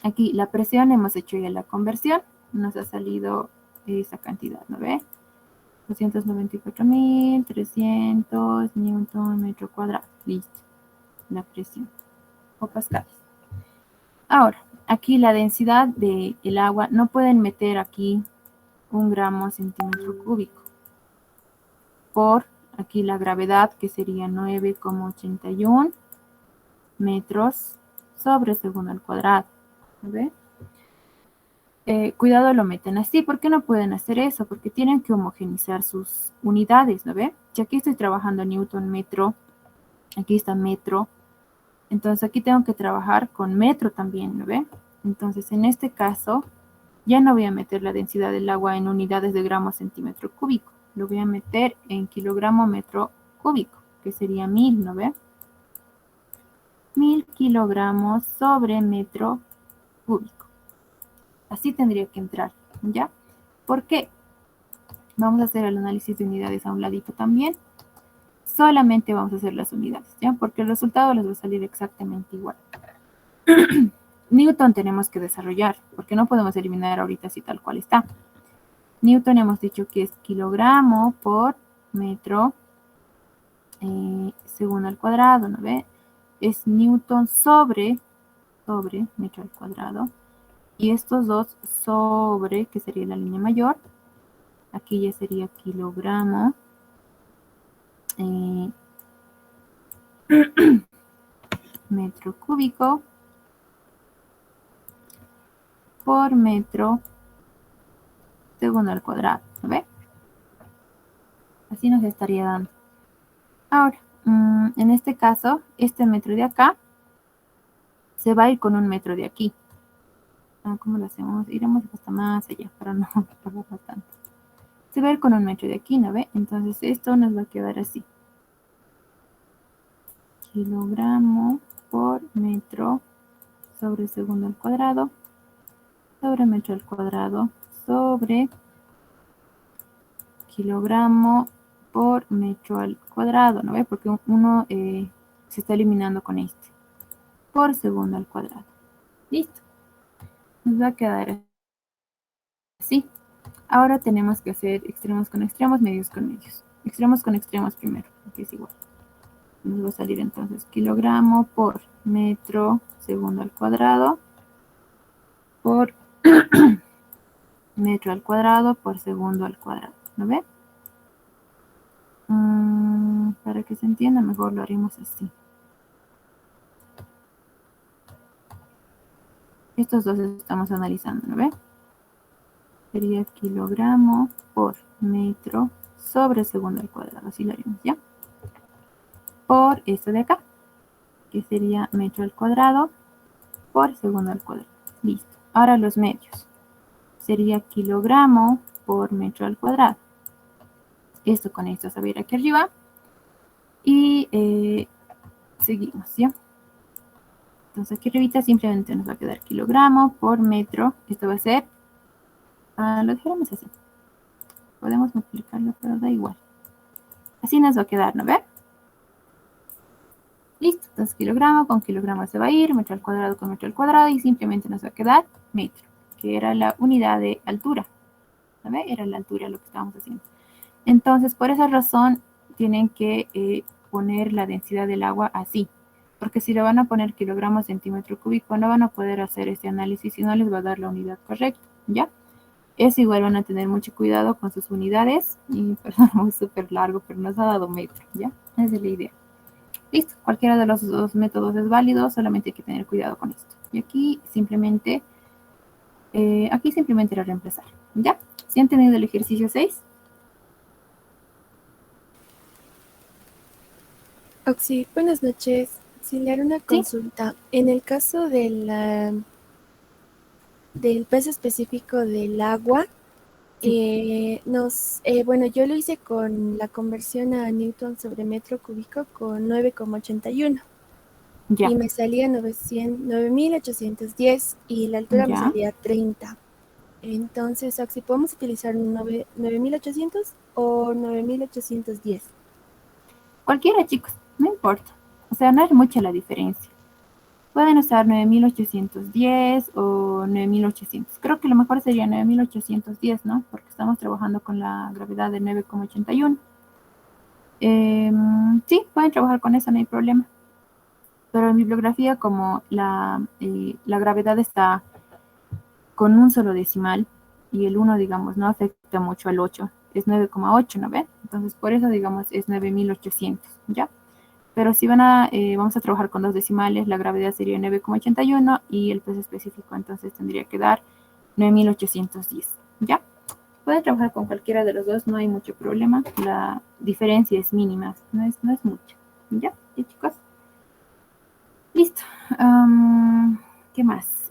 Aquí la presión, hemos hecho ya la conversión, nos ha salido esa cantidad, ¿no ve? 294.300 newton metro cuadrado. Listo, la presión o pascales. Ahora, aquí la densidad del agua, no pueden meter aquí 1 gramo centímetro cúbico por aquí la gravedad, que sería 9,81 metros sobre segundo al cuadrado. ¿Ve? Cuidado, lo meten así. ¿Por qué no pueden hacer eso? Porque tienen que homogenizar sus unidades, ¿no ve? Si aquí estoy trabajando Newton, metro, aquí está metro, entonces aquí tengo que trabajar con metro también, ¿no ve? Entonces en este caso ya no voy a meter la densidad del agua en unidades de gramo centímetro cúbico, lo voy a meter en kilogramo metro cúbico, que sería 1000, ¿no ve? 1000 kilogramos sobre metro cúbico. Así tendría que entrar, ¿ya? ¿Por qué? Vamos a hacer el análisis de unidades a un ladito también. Solamente vamos a hacer las unidades, ¿ya? Porque el resultado les va a salir exactamente igual. Newton tenemos que desarrollar, porque no podemos eliminar ahorita así tal cual está. Newton hemos dicho que es kilogramo por metro segundo al cuadrado, ¿no ve? Es Newton sobre metro al cuadrado. Y estos dos sobre, que sería la línea mayor, aquí ya sería kilogramo metro cúbico por metro segundo al cuadrado, ¿no ve? Así nos estaría dando. Ahora, en este caso, este metro de acá se va a ir con un metro de aquí. ¿Cómo lo hacemos? Iremos hasta más allá para no pagarlo tanto. Se va a ir con un metro de aquí, ¿no ve? Entonces esto nos va a quedar así. Kilogramo por metro sobre segundo al cuadrado sobre metro al cuadrado sobre kilogramo por metro al cuadrado, ¿no ve? Porque uno se está eliminando con este. Por segundo al cuadrado. Listo. Nos va a quedar así. Ahora tenemos que hacer extremos con extremos, medios con medios. Extremos con extremos primero, que es igual. Nos va a salir entonces kilogramo por metro segundo al cuadrado por metro al cuadrado por segundo al cuadrado. ¿No ve? Para que se entienda mejor lo haremos así. Estos dos estamos analizando, ¿no ve? Sería kilogramo por metro sobre segundo al cuadrado. Así lo haremos, ¿ya? Por esto de acá, que sería metro al cuadrado por segundo al cuadrado. Listo. Ahora los medios. Sería kilogramo por metro al cuadrado. Esto con esto se va a ir aquí arriba. Y seguimos, ¿ya? Entonces aquí arriba simplemente nos va a quedar kilogramo por metro. Esto va a ser, lo dejaremos así. Podemos multiplicarlo, pero da igual. Así nos va a quedar, ¿no ve? Listo, entonces kilogramo con kilogramo se va a ir, metro al cuadrado con metro al cuadrado y simplemente nos va a quedar metro, que era la unidad de altura. ¿No ve? Era la altura lo que estábamos haciendo. Entonces, por esa razón, tienen que poner la densidad del agua así. Porque si le van a poner kilogramos centímetro cúbico, no van a poder hacer este análisis y no les va a dar la unidad correcta, ¿ya? Es igual, van a tener mucho cuidado con sus unidades. Y, perdón, es súper largo, pero nos ha dado metro, ¿ya? Esa es la idea. Listo, cualquiera de los dos métodos es válido, solamente hay que tener cuidado con esto. Y aquí simplemente era reemplazar, ¿ya? ¿Sí han tenido el ejercicio 6? Oxy, buenas noches. Si le haré una consulta. En el caso del peso específico del agua, bueno, yo lo hice con la conversión a Newton sobre metro cúbico con 9,81. Ya. Y me salía 9.810 y la altura me salía 30. Entonces, Oxy, ¿podemos utilizar 9.800 o 9.810? Cualquiera, chicos, no importa. O sea, no es mucha la diferencia. Pueden usar 9.810 o 9.800. Creo que lo mejor sería 9.810, ¿no? Porque estamos trabajando con la gravedad de 9,81. Sí, pueden trabajar con eso, no hay problema. Pero en bibliografía, como la gravedad está con un solo decimal y el 1, digamos, no afecta mucho al 8, es 9,8, ¿no ven? Entonces, por eso, digamos, es 9.800, ¿ya? Pero si vamos a trabajar con 2 decimales, la gravedad sería 9,81 y el peso específico entonces tendría que dar 9.810, ¿ya? Pueden trabajar con cualquiera de los dos, no hay mucho problema. La diferencia es mínima, no es mucho. ¿Ya? ¿Sí, chicos? Listo. ¿Qué más?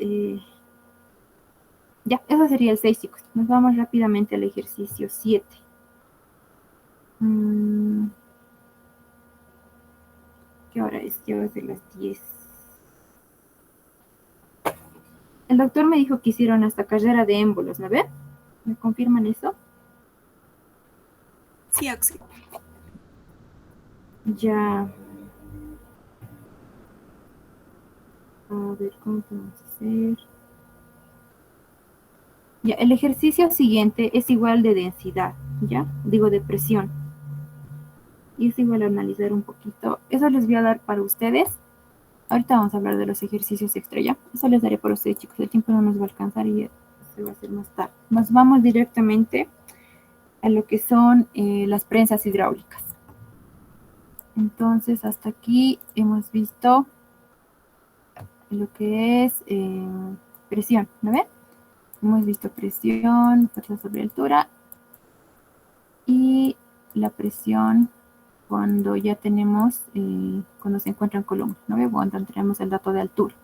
Ya, eso sería el 6, chicos. Nos vamos rápidamente al ejercicio 7. ¿Qué hora es? Ya es de las 10. El doctor me dijo que hicieron hasta carrera de émbolos, ¿no ven? ¿Me confirman eso? Sí, Oxy. Ya. A ver, ¿cómo podemos hacer? Ya, el ejercicio siguiente es igual de densidad, ¿ya? Digo, de presión. Y es igual a analizar un poquito. Eso les voy a dar para ustedes. Ahorita vamos a hablar de los ejercicios extra, ¿ya? Eso les daré para ustedes, chicos. El tiempo no nos va a alcanzar y se va a hacer más tarde. Nos vamos directamente a lo que son las prensas hidráulicas. Entonces, hasta aquí hemos visto lo que es presión, ¿no ven? Hemos visto presión, fuerza sobre altura y la presión cuando ya tenemos, cuando se encuentran columnas, ¿no ve? Cuando tenemos el dato de altura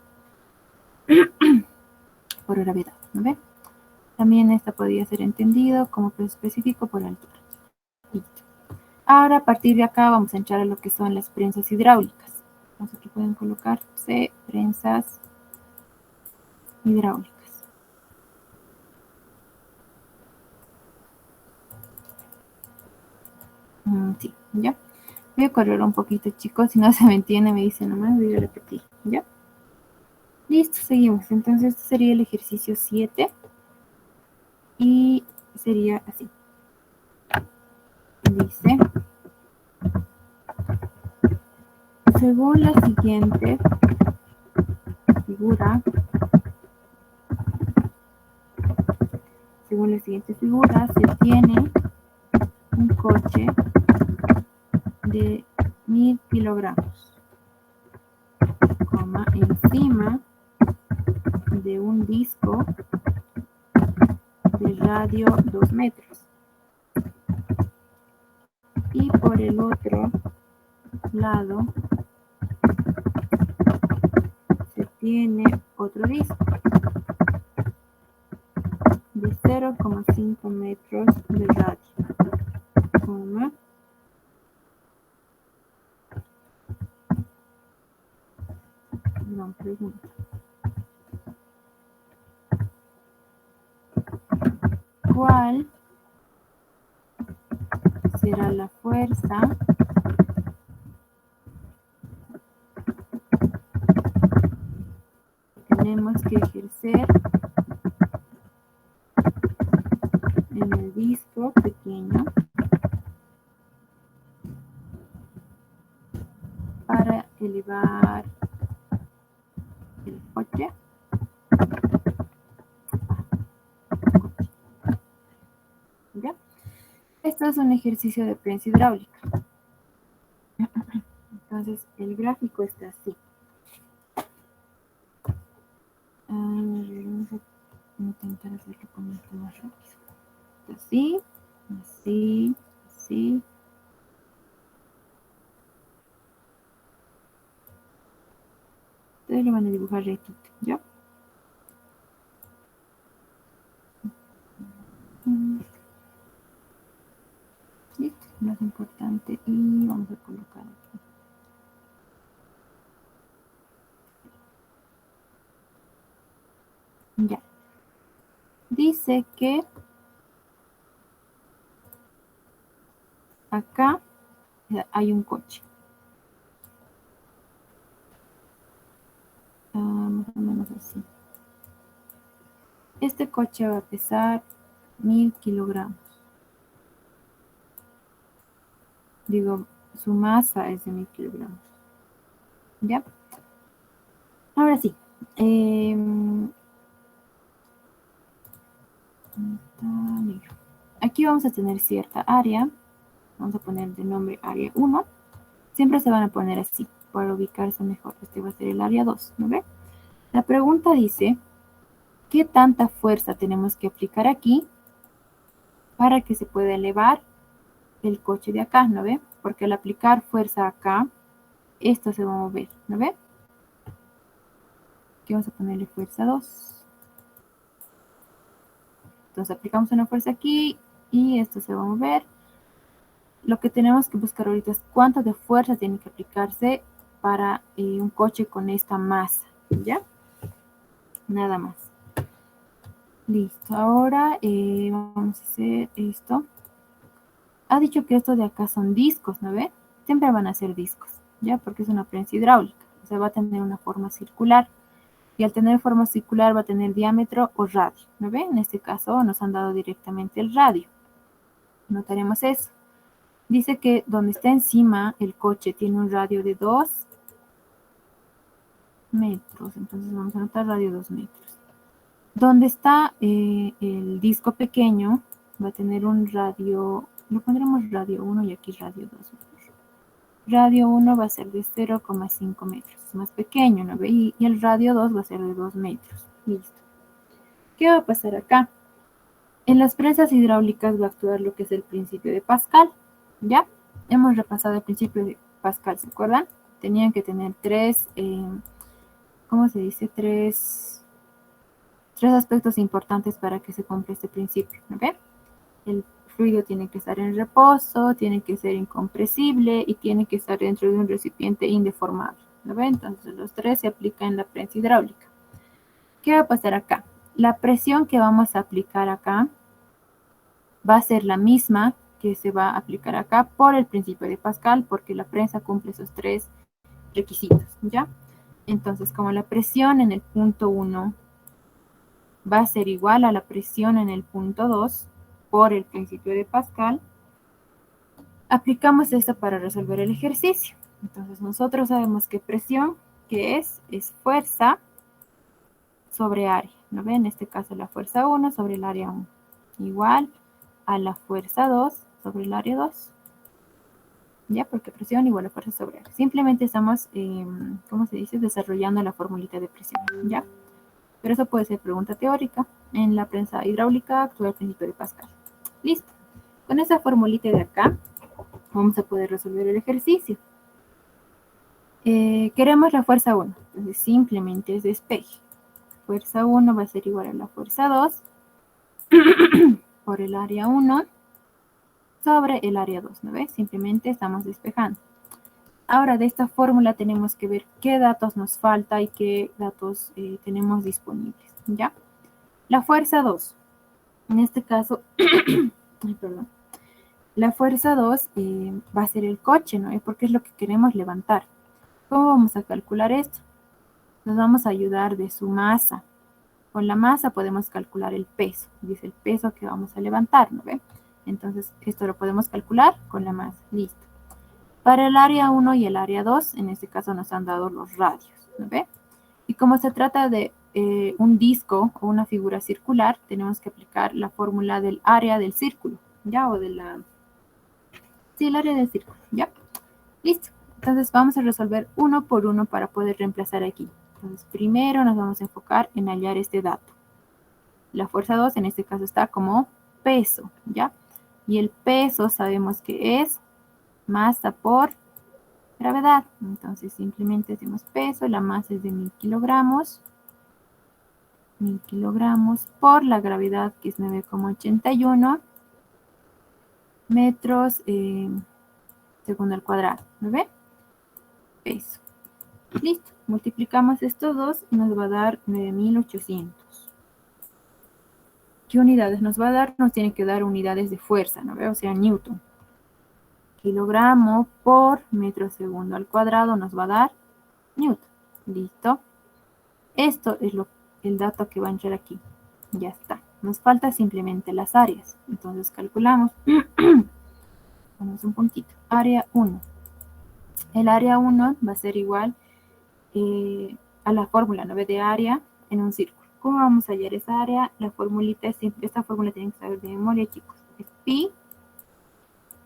por gravedad, ¿no ve? También esta podría ser entendido como peso específico por altura. Listo. Ahora, a partir de acá, vamos a entrar a lo que son las prensas hidráulicas. Entonces, aquí pueden colocarse prensas hidráulicas. Sí, ¿ya? Voy a correr un poquito, chicos. Si no se me entiende, me dicen nomás, voy a repetir, ¿ya? Listo, seguimos. Entonces, este sería el ejercicio 7. Y sería así. Dice, según la siguiente figura, se tiene un coche de 1000 kilogramos, encima de un disco de radio 2 metros. Y por el otro lado se tiene otro disco de 0,5 metros de radio, gran pregunta. ¿Cuál será la fuerza que tenemos que ejercer en el disco pequeño para elevar el coche? ¿Ya? Esto es un ejercicio de prensa hidráulica. Entonces, el gráfico está así. Vamos a intentar hacerlo con esto más rápido. Así, así, así. Ustedes lo van a dibujar rectito, ¿ya? Listo, más importante. Y vamos a colocar aquí. Ya. Dice que acá hay un coche. Más o menos así. Este coche va a pesar 1000 kilogramos. Digo, su masa es de 1000 kilogramos. ¿Ya? Ahora sí. Aquí vamos a tener cierta área. Vamos a poner de nombre área 1. Siempre se van a poner así, para ubicarse mejor. Este va a ser el área 2, ¿no ve? La pregunta dice, ¿qué tanta fuerza tenemos que aplicar aquí para que se pueda elevar el coche de acá, ¿no ve? Porque al aplicar fuerza acá, esto se va a mover, ¿no ve? Aquí vamos a ponerle fuerza 2. Entonces aplicamos una fuerza aquí y esto se va a mover. Lo que tenemos que buscar ahorita es cuánto de fuerza tiene que aplicarse para un coche con esta masa, ¿ya? Nada más. Listo, ahora vamos a hacer esto. Ha dicho que esto de acá son discos, ¿no ve? Siempre van a ser discos, ¿ya? Porque es una prensa hidráulica, o sea, va a tener una forma circular. Y al tener forma circular va a tener diámetro o radio, ¿no ve? En este caso nos han dado directamente el radio. Notaremos eso. Dice que donde está encima el coche tiene un radio de 2 metros. Entonces vamos a anotar radio 2 metros. Donde está el disco pequeño va a tener un radio, lo pondremos radio 1 y aquí radio 2. Radio 1 va a ser de 0,5 metros, es más pequeño, ¿no ve? Y el radio 2 va a ser de 2 metros. Listo. ¿Qué va a pasar acá? En las presas hidráulicas va a actuar lo que es el principio de Pascal, ¿ya? Hemos repasado el principio de Pascal, ¿se acuerdan? Tenían que tener tres, ¿cómo se dice? Tres aspectos importantes para que se cumpla este principio, ¿no ve? El fluido tiene que estar en reposo, tiene que ser incompresible y tiene que estar dentro de un recipiente indeformable, ¿no ve? Entonces los tres se aplican en la prensa hidráulica. ¿Qué va a pasar acá? La presión que vamos a aplicar acá va a ser la misma que se va a aplicar acá por el principio de Pascal, porque la prensa cumple esos tres requisitos, ¿ya? Entonces, como la presión en el punto 1 va a ser igual a la presión en el punto 2 por el principio de Pascal, aplicamos esto para resolver el ejercicio. Entonces, nosotros sabemos que presión, que es fuerza sobre área, ¿no ven? En este caso la fuerza 1 sobre el área 1, igual a la fuerza 2 sobre el área 2. ¿Ya? Porque presión igual a fuerza sobre área. Simplemente estamos, ¿cómo se dice? Desarrollando la formulita de presión, ¿ya? Pero eso puede ser pregunta teórica. En la prensa hidráulica actúa el principio de Pascal. Listo. Con esa formulita de acá, vamos a poder resolver el ejercicio. Queremos la fuerza 1. Entonces simplemente es despeje. Fuerza 1 va a ser igual a la fuerza 2 por el área 1 sobre el área 2, ¿no ves? Simplemente estamos despejando. Ahora, de esta fórmula tenemos que ver qué datos nos falta y qué datos tenemos disponibles, ¿ya? La fuerza 2, en este caso, ay, perdón. La fuerza 2 va a ser el coche, ¿no? Porque es lo que queremos levantar. ¿Cómo vamos a calcular esto? Nos vamos a ayudar de su masa. Con la masa podemos calcular el peso. Dice el peso que vamos a levantar, ¿no ve? Entonces, esto lo podemos calcular con la masa. Listo. Para el área 1 y el área 2, en este caso nos han dado los radios, ¿no ve? Y como se trata de un disco o una figura circular, tenemos que aplicar la fórmula del área del círculo, ¿ya? O de la... Sí, el área del círculo, ¿ya? Listo. Entonces vamos a resolver uno por uno para poder reemplazar aquí. Entonces primero nos vamos a enfocar en hallar este dato. La fuerza 2 en este caso está como peso, ¿ya? Y el peso sabemos que es masa por gravedad. Entonces simplemente hacemos peso, la masa es de 1000 kilogramos. 1000 kilogramos por la gravedad que es 9,81 metros segundo al cuadrado, ¿no ve? Peso. Listo, multiplicamos estos dos y nos va a dar 9800. ¿Qué unidades nos va a dar? Nos tiene que dar unidades de fuerza, ¿no ve? O sea, newton. Kilogramo por metro segundo al cuadrado nos va a dar newton. Listo. Esto es el dato que va a entrar aquí. Ya está. Nos falta simplemente las áreas. Entonces calculamos. Ponemos un puntito. Área 1. El área 1 va a ser igual a la fórmula, ¿no ve? De área en un círculo. ¿Cómo vamos a hallar esa área? La formulita es simple. Esta fórmula tienen que saber de memoria, chicos. Es pi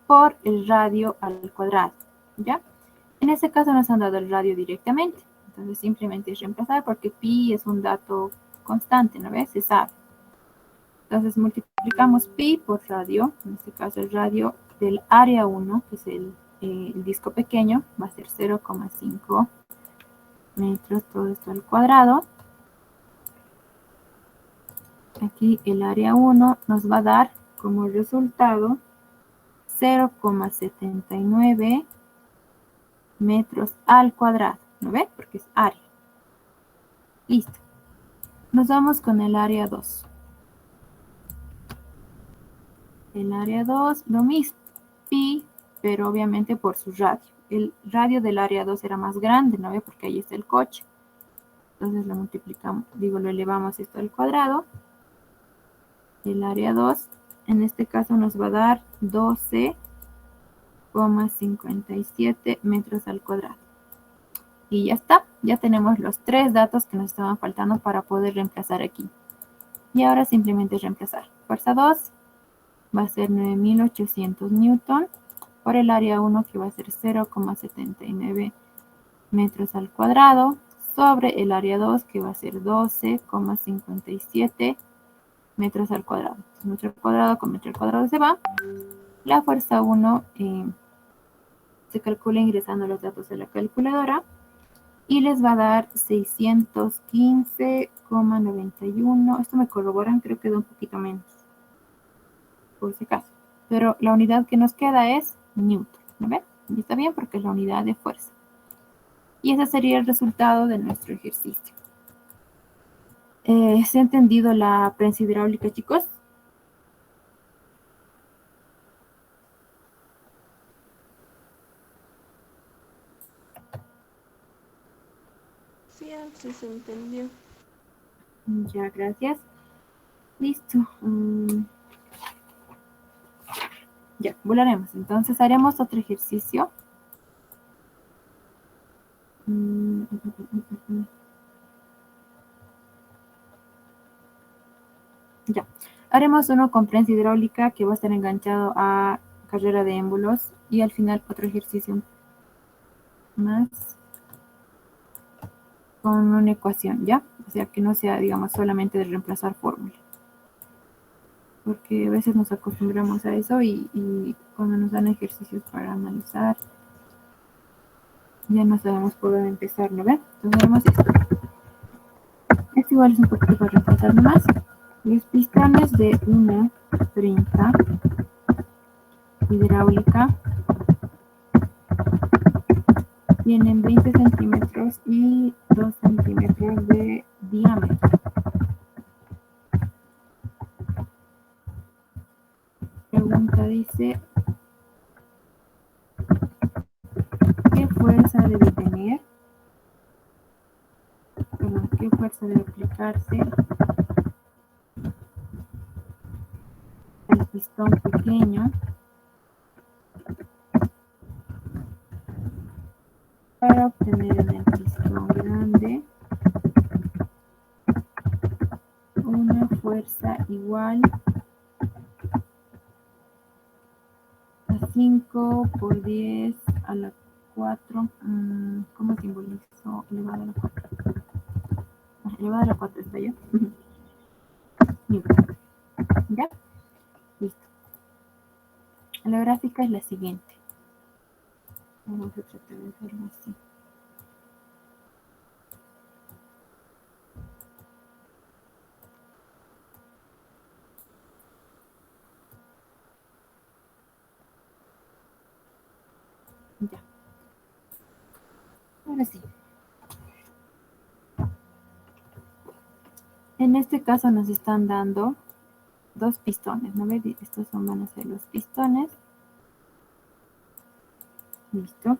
por el radio al cuadrado, ¿ya? En este caso nos han dado el radio directamente. Entonces simplemente es reemplazar porque pi es un dato constante, ¿no ves? Se sabe. Entonces multiplicamos pi por radio. En este caso el radio del área 1, que es el disco pequeño, va a ser 0,5 metros, todo esto al cuadrado. Aquí el área 1 nos va a dar como resultado 0,79 metros al cuadrado, ¿no ve? Porque es área. Listo. Nos vamos con el área 2. El área 2, lo mismo, pi, pero obviamente por su radio. El radio del área 2 era más grande, ¿no ve? Porque ahí está el coche. Entonces lo multiplicamos, digo, lo elevamos esto al cuadrado. El área 2, en este caso nos va a dar 12,57 metros al cuadrado. Y ya está, ya tenemos los 3 datos que nos estaban faltando para poder reemplazar aquí. Y ahora simplemente reemplazar. Fuerza 2 va a ser 9.800 newton por el área 1 que va a ser 0,79 metros al cuadrado sobre el área 2 que va a ser 12,57 metros al cuadrado. Entonces, metro al cuadrado con metro al cuadrado se va. La fuerza 1 se calcula ingresando los datos de la calculadora y les va a dar 615,91. Esto me corroboran, creo que da un poquito menos, por si acaso. Pero la unidad que nos queda es newton, ¿no ven? Y está bien porque es la unidad de fuerza. Y ese sería el resultado de nuestro ejercicio. ¿Se ha entendido la prensa hidráulica, chicos? Sí, sí se entendió. Ya, gracias. Listo. Ya, volaremos. Entonces haremos otro ejercicio. Ya. Haremos uno con prensa hidráulica que va a estar enganchado a carrera de émbolos y al final otro ejercicio más con una ecuación, ¿ya? O sea, que no sea, digamos, solamente de reemplazar fórmula. Porque a veces nos acostumbramos a eso y cuando nos dan ejercicios para analizar, ya no sabemos por dónde empezar, ¿no ven? Entonces haremos esto. Esto igual es un poquito para reemplazar nomás. Los pistones de una prensa hidráulica tienen 20 centímetros y 2 centímetros de diámetro. Pregunta dice, ¿qué fuerza debe tener? Perdón, ¿qué fuerza debe aplicarse al pistón pequeño para obtener en el pistón grande una fuerza igual a 5 por 10 a la 4? ¿Cómo simbolizo elevado a la 4? Elevado a la 4 está yo. ¿Ya? Listo. La gráfica es la siguiente. Vamos a tratar de hacerlo así. Ya. Ahora sí. En este caso nos están dando 2 pistones, ¿no ves? Estos van a ser los pistones. Listo.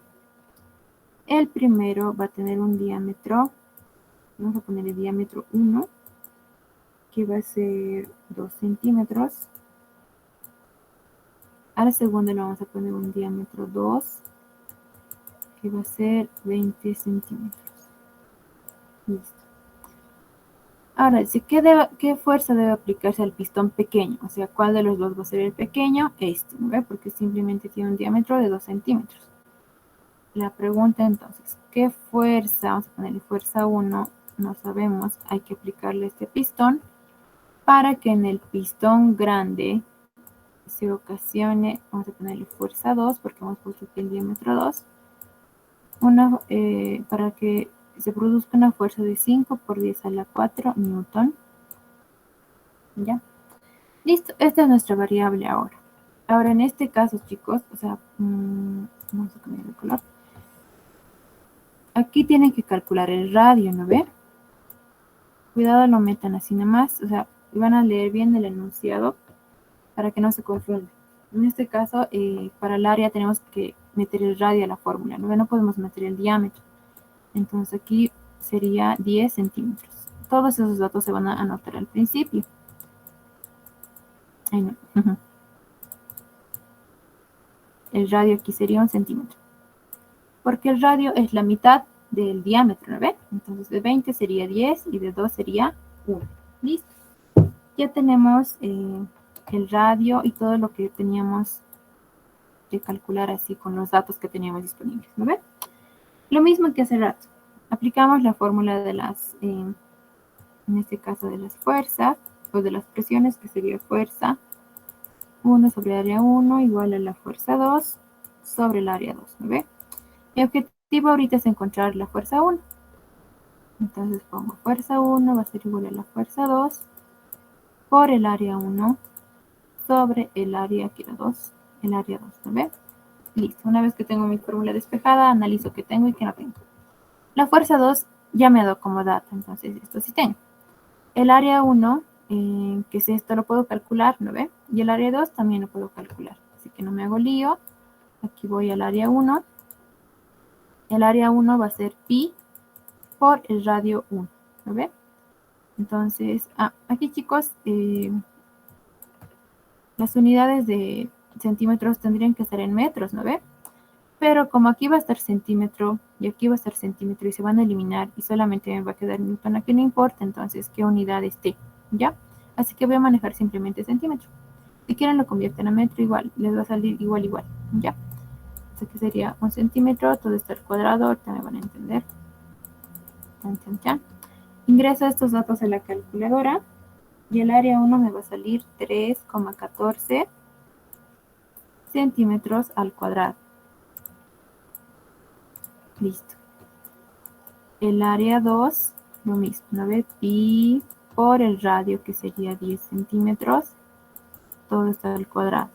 El primero va a tener un diámetro, vamos a poner el diámetro 1, que va a ser 2 centímetros. Al segundo le vamos a poner un diámetro 2, que va a ser 20 centímetros. Listo. Ahora dice, ¿qué fuerza debe aplicarse al pistón pequeño? O sea, ¿cuál de los dos va a ser el pequeño? Este, ¿no ve? Porque simplemente tiene un diámetro de 2 centímetros. la pregunta entonces, ¿qué fuerza? Vamos a ponerle fuerza 1, no sabemos, hay que aplicarle este pistón para que en el pistón grande se ocasione, vamos a ponerle fuerza 2, porque hemos puesto aquí el diámetro 2, para que se produzca una fuerza de 5 por 10 a la 4 newton. ¿Ya? Listo, esta es nuestra variable ahora. Ahora, en este caso, chicos, o sea, vamos a cambiar de color. Aquí tienen que calcular el radio, ¿no ve? Cuidado, lo metan así nomás, o sea, van a leer bien el enunciado para que no se confunda. En este caso, para el área tenemos que meter el radio a la fórmula, ¿no ve? No podemos meter el diámetro. Entonces aquí sería 10 centímetros. Todos esos datos se van a anotar al principio. Ay, no. El radio aquí sería 1 centímetro. Porque el radio es la mitad del diámetro, ¿no ve? Entonces de 20 sería 10 y de 2 sería 1. ¿Listo? Ya tenemos el radio y todo lo que teníamos que calcular así con los datos que teníamos disponibles, ¿no ve? Lo mismo que hace rato. Aplicamos la fórmula de las, en este caso de las fuerzas, o de las presiones, que sería fuerza 1 sobre área 1 igual a la fuerza 2 sobre el área 2, ¿no ve? Mi objetivo ahorita es encontrar la fuerza 1. Entonces pongo fuerza 1 va a ser igual a la fuerza 2 por el área 1 sobre el área, aquí era 2, el área 2, ¿no ve? Listo, una vez que tengo mi fórmula despejada, analizo qué tengo y qué no tengo. La fuerza 2 ya me ha dado como dato, entonces esto sí tengo. El área 1, que es esto, lo puedo calcular, ¿no ve? Y el área 2 también lo puedo calcular, así que no me hago lío. Aquí voy al área 1. El área 1 va a ser pi por el radio 1, ¿no ve? Entonces, aquí chicos, las unidades de centímetros tendrían que estar en metros, ¿no ve? Pero como aquí va a estar centímetro y aquí va a estar centímetro y se van a eliminar y solamente me va a quedar newton, aquí no importa entonces qué unidad esté, ¿ya? Así que voy a manejar simplemente centímetro. Si quieren lo convierten a metro, igual, les va a salir igual, ¿ya? Así que sería 1 centímetro, todo esto al cuadrado, ahorita me van a entender. Chan, chan, chan. Ingreso estos datos a la calculadora y el área 1 me va a salir 3,14 centímetros al cuadrado. Listo. El área 2, lo mismo, ¿no ve? Pi por el radio, que sería 10 centímetros, todo está al cuadrado.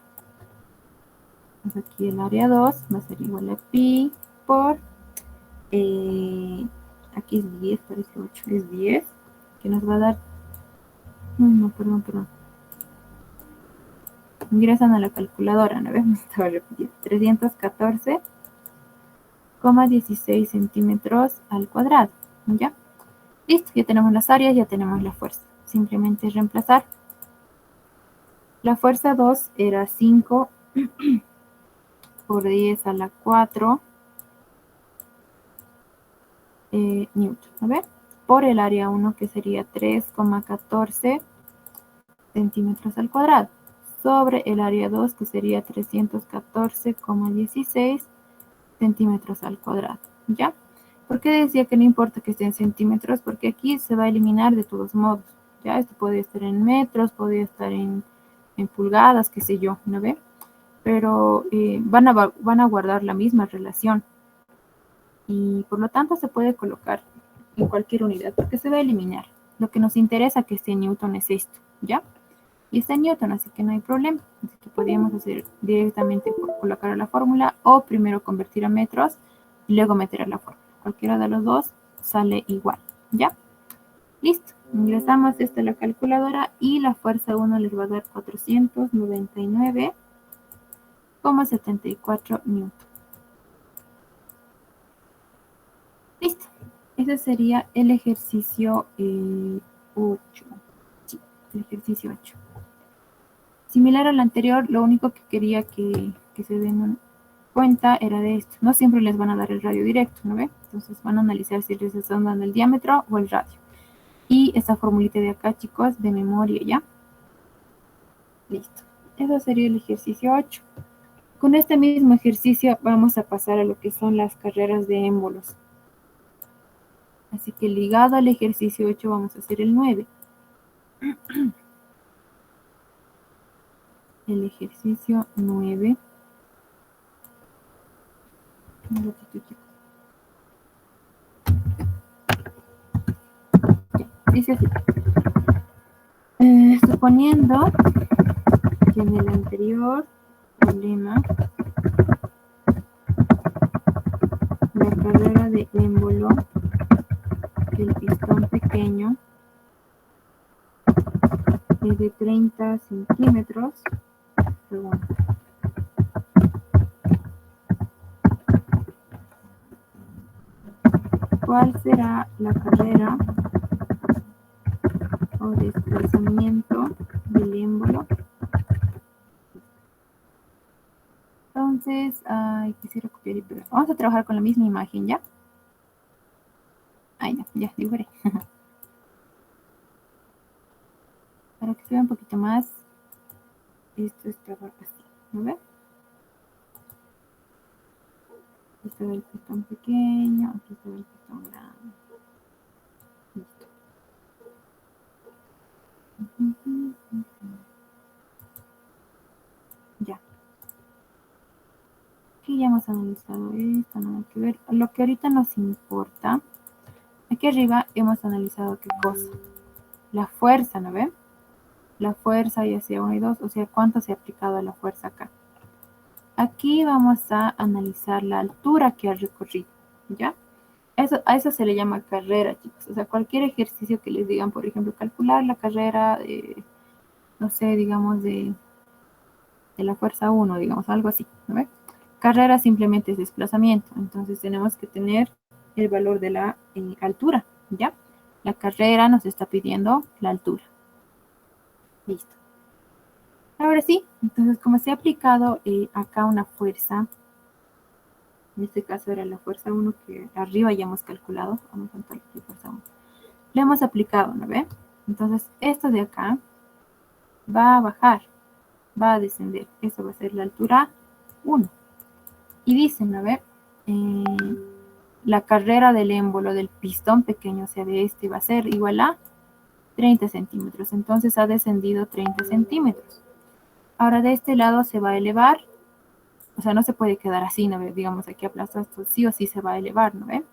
Entonces aquí el área 2 va a ser igual a pi por, aquí es 10, parece 8, es 10, que nos va a dar, no, perdón. Ingresan a la calculadora, ¿no ves? Me estaba repitiendo. 314,16 centímetros al cuadrado, ¿ya? Listo, ya tenemos las áreas, ya tenemos la fuerza. Simplemente reemplazar. La fuerza 2 era 5 por 10 a la 4 newton, ¿no ves? Por el área 1, que sería 3,14 centímetros al cuadrado, sobre el área 2, que sería 314,16 centímetros al cuadrado, ¿ya? ¿Por qué decía que no importa que esté en centímetros? Porque aquí se va a eliminar de todos modos, ¿ya? Esto podría estar en metros, podría estar en pulgadas, qué sé yo, ¿no ve? Pero van a guardar la misma relación y por lo tanto se puede colocar en cualquier unidad porque se va a eliminar. Lo que nos interesa que esté en newton es esto, ¿ya? Y está en newton, así que no hay problema. Así que podríamos hacer directamente por colocar a la fórmula o primero convertir a metros y luego meter a la fórmula. Cualquiera de los dos sale igual, ¿ya? Listo. Ingresamos esto a la calculadora y la fuerza 1 les va a dar 499,74 newton. Listo. Ese sería el ejercicio 8. Sí, el ejercicio 8. Similar al anterior, lo único que quería que se den cuenta era de esto. No siempre les van a dar el radio directo, ¿no ve? Entonces van a analizar si les están dando el diámetro o el radio. Y esta formulita de acá, chicos, de memoria, ¿ya? Listo. Eso sería el ejercicio 8. Con este mismo ejercicio vamos a pasar a lo que son las carreras de émbolos. Así que ligado al ejercicio 8 vamos a hacer el 9. El ejercicio 9. Un ratito, chicos. Dice así. Suponiendo que en el anterior problema la carrera de émbolo del pistón pequeño es de 30 centímetros segundo. ¿Cuál será la carrera o desplazamiento del émbolo? Entonces, quisiera copiar y pegar. Vamos a trabajar con la misma imagen, ¿ya? Ay, no, ya, dibujaré. Para que se vea un poquito más, esto estaba así, ¿no ven? Aquí está el pistón pequeño, aquí está el pistón grande. Listo. Ya. Aquí ya hemos analizado esto, no hay que ver. Lo que ahorita nos importa, aquí arriba hemos analizado qué cosa. La fuerza, ¿no ven? La fuerza ya sea 1 y 2, o sea, cuánto se ha aplicado a la fuerza acá. Aquí vamos a analizar la altura que ha recorrido, ¿ya? A eso se le llama carrera, chicos. O sea, cualquier ejercicio que les digan, por ejemplo, calcular la carrera de, no sé, digamos, de la fuerza 1, digamos, algo así, ¿no ve? Carrera simplemente es desplazamiento. Entonces tenemos que tener el valor de la altura, ¿ya? La carrera nos está pidiendo la altura. Listo. Ahora sí, entonces como se ha aplicado acá una fuerza, en este caso era la fuerza 1 que arriba ya hemos calculado, vamos a contar aquí fuerza 1. Le hemos aplicado, ¿no ve? Entonces esto de acá va a bajar, va a descender. Eso va a ser la altura 1. Y dice, ¿no ve? La carrera del émbolo del pistón pequeño, o sea, de este va a ser igual a 30 centímetros. Entonces ha descendido 30 centímetros. Ahora de este lado se va a elevar, o sea, no se puede quedar así, ¿no ve? Digamos, aquí aplastado, esto sí o sí se va a elevar, ¿no ve?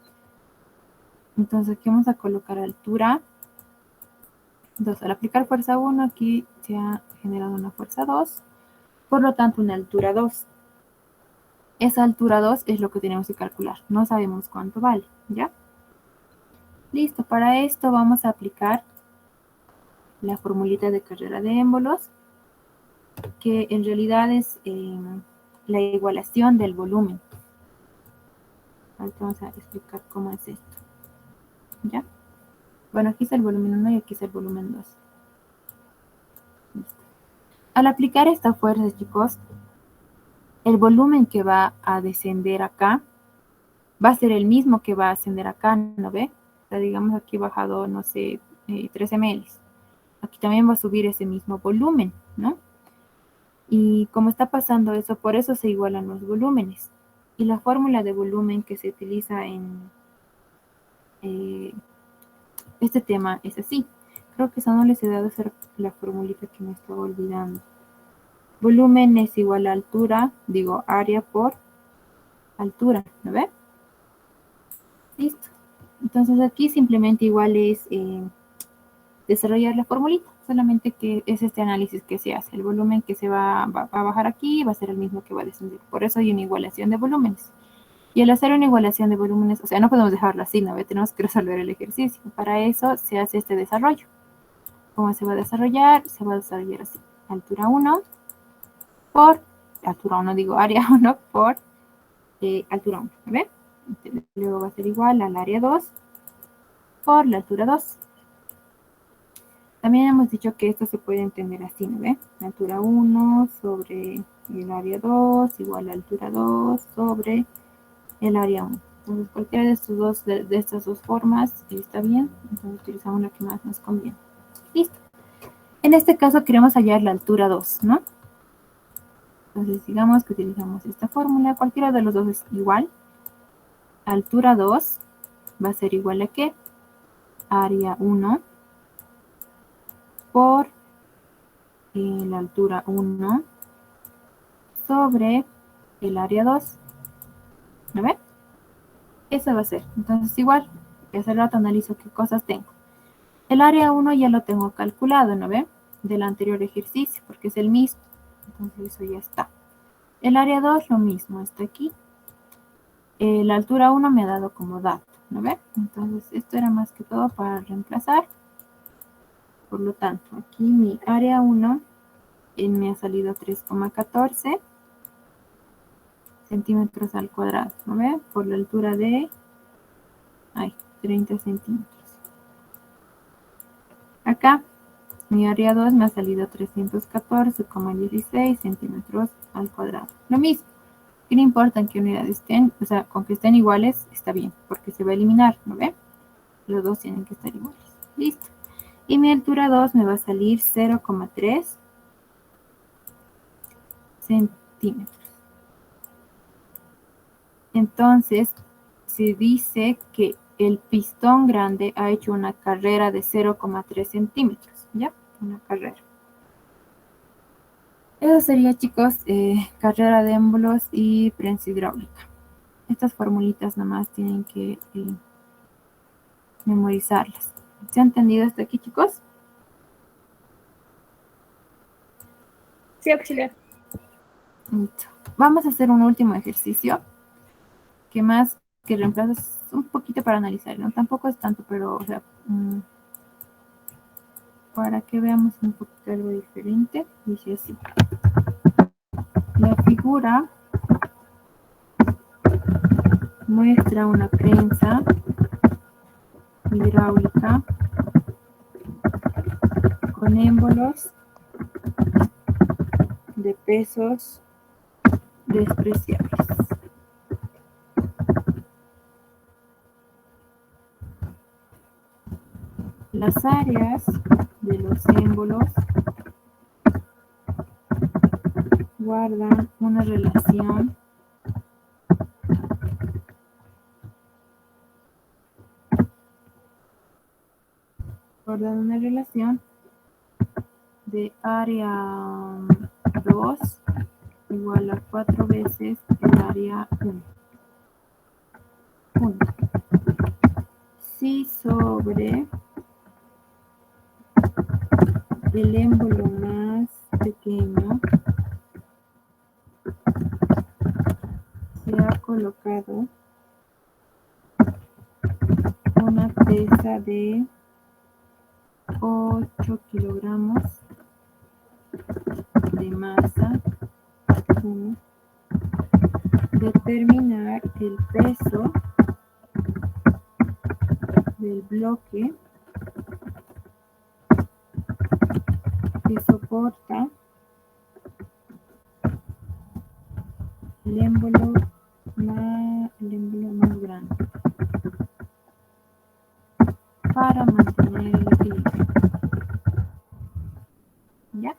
Entonces aquí vamos a colocar altura 2. Al aplicar fuerza 1, aquí se ha generado una fuerza 2, por lo tanto una altura 2. Esa altura 2 es lo que tenemos que calcular, no sabemos cuánto vale, ¿ya? Listo, para esto vamos a aplicar la formulita de carrera de émbolos, que en realidad es la igualación del volumen. Ahorita vamos a explicar cómo es esto. ¿Ya? Bueno, aquí está el volumen 1 y aquí está el volumen 2. Listo. Al aplicar esta fuerza, chicos, el volumen que va a descender acá va a ser el mismo que va a ascender acá, ¿no ve? O sea, digamos aquí bajado, no sé, 13 ml. Aquí también va a subir ese mismo volumen, ¿no? Y como está pasando eso, por eso se igualan los volúmenes. Y la fórmula de volumen que se utiliza en este tema es así. Creo que eso no les he dado la formulita que me estaba olvidando. Volumen es igual a altura, digo área por altura, ¿no ve? Listo. Entonces aquí simplemente igual es desarrollar la formulita, solamente que es este análisis que se hace. El volumen que se va a bajar aquí va a ser el mismo que va a descender. Por eso hay una igualación de volúmenes. Y al hacer una igualación de volúmenes, o sea, no podemos dejarlo así, ¿no? Tenemos que resolver el ejercicio. Para eso se hace este desarrollo. ¿Cómo se va a desarrollar? Se va a desarrollar así. Altura 1 por, altura 1 digo, área 1 por altura 1, ¿ve? Luego va a ser igual al área 2 por la altura 2. También hemos dicho que esto se puede entender así, ¿no ve? La altura 1 sobre el área 2 igual a altura 2 sobre el área 1. Entonces cualquiera de estas dos formas está bien. Entonces utilizamos la que más nos conviene. Listo. En este caso queremos hallar la altura 2, ¿no? Entonces, digamos que utilizamos esta fórmula. Cualquiera de los dos es igual. Altura 2 va a ser igual a ¿qué? Área 1 por la altura 1 sobre el área 2. ¿No ven? Eso va a ser. Entonces, igual, que hace rato analizo qué cosas tengo. El área 1 ya lo tengo calculado, ¿no ven? Del anterior ejercicio, porque es el mismo. Entonces, eso ya está. El área 2, lo mismo, está aquí. La altura 1 me ha dado como dato, ¿no ven? Entonces, esto era más que todo para reemplazar. Por lo tanto, aquí mi área 1 me ha salido 3,14 centímetros al cuadrado, ¿no ven? Por la altura de 30 centímetros. Acá, mi área 2 me ha salido 314,16 centímetros al cuadrado. Lo mismo. Que no importa en qué unidad estén, o sea, con que estén iguales está bien, porque se va a eliminar, ¿no ven? Los dos tienen que estar iguales. Listo. Y mi altura 2 me va a salir 0,3 centímetros. Entonces, se dice que el pistón grande ha hecho una carrera de 0,3 centímetros, ¿ya? Una carrera. Eso sería, chicos, carrera de émbolos y prensa hidráulica. Estas formulitas nomás tienen que memorizarlas. ¿Se ha entendido hasta aquí, chicos? Sí, auxiliar. Listo. Vamos a hacer un último ejercicio, que más que reemplazo es un poquito para analizar, ¿no? Tampoco es tanto, pero, o sea, para que veamos un poquito algo diferente. Dice así. La figura muestra una prensa hidráulica con émbolos de pesos despreciables. Las áreas de los émbolos guardan una relación de área 2 igual a 4 veces el área 1. Si sobre el émbolo más pequeño se ha colocado una pesa de 8 kilogramos de masa, determinar el peso del bloque que soporta el émbolo más grande para mantener el equilibrio. ¿Ya?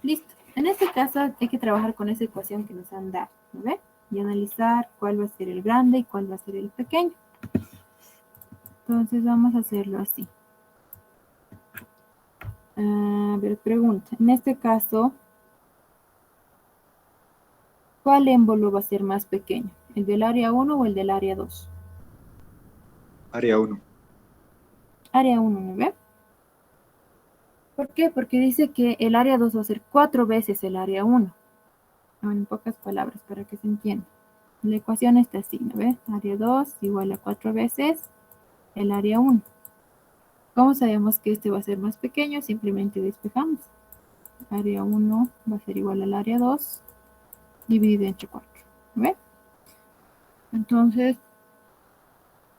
Listo. En este caso hay que trabajar con esa ecuación que nos han dado, ¿no ve? Y analizar cuál va a ser el grande y cuál va a ser el pequeño. Entonces vamos a hacerlo así. A ver, pregunta. En este caso, ¿cuál émbolo va a ser más pequeño? ¿El del área 1 o el del área 2? Área 1. Área 1, ¿no ve? ¿Por qué? Porque dice que el área 2 va a ser 4 veces el área 1. En pocas palabras, para que se entienda. La ecuación está así, ¿no ve? Área 2 igual a 4 veces el área 1. ¿Cómo sabemos que este va a ser más pequeño? Simplemente despejamos. Área 1 va a ser igual al área 2 dividido entre 4. ¿Ve? Entonces,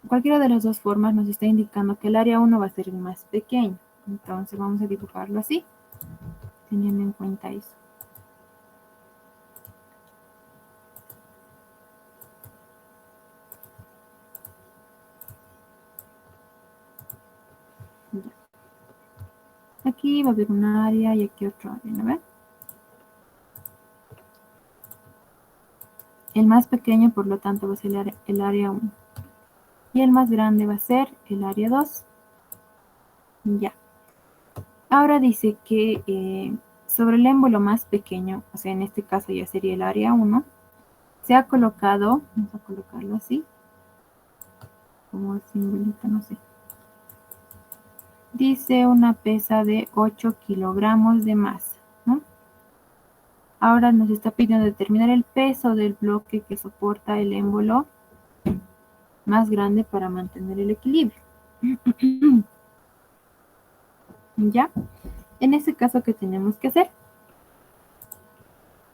cualquiera de las dos formas nos está indicando que el área 1 va a ser el más pequeño. Entonces vamos a dibujarlo así, teniendo en cuenta eso. Ya. aquí va a haber un área y aquí otro área, ¿no ven? El más pequeño, por lo tanto, va a ser el área 1. Y el más grande va a ser el área 2. Ya. Ahora dice que sobre el émbolo más pequeño, o sea, en este caso ya sería el área 1, se ha colocado, vamos a colocarlo así, como simbolito, no sé. Dice una pesa de 8 kilogramos de masa, ¿no? Ahora nos está pidiendo determinar el peso del bloque que soporta el émbolo más grande para mantener el equilibrio. ¿Ya? En este caso, ¿qué tenemos que hacer?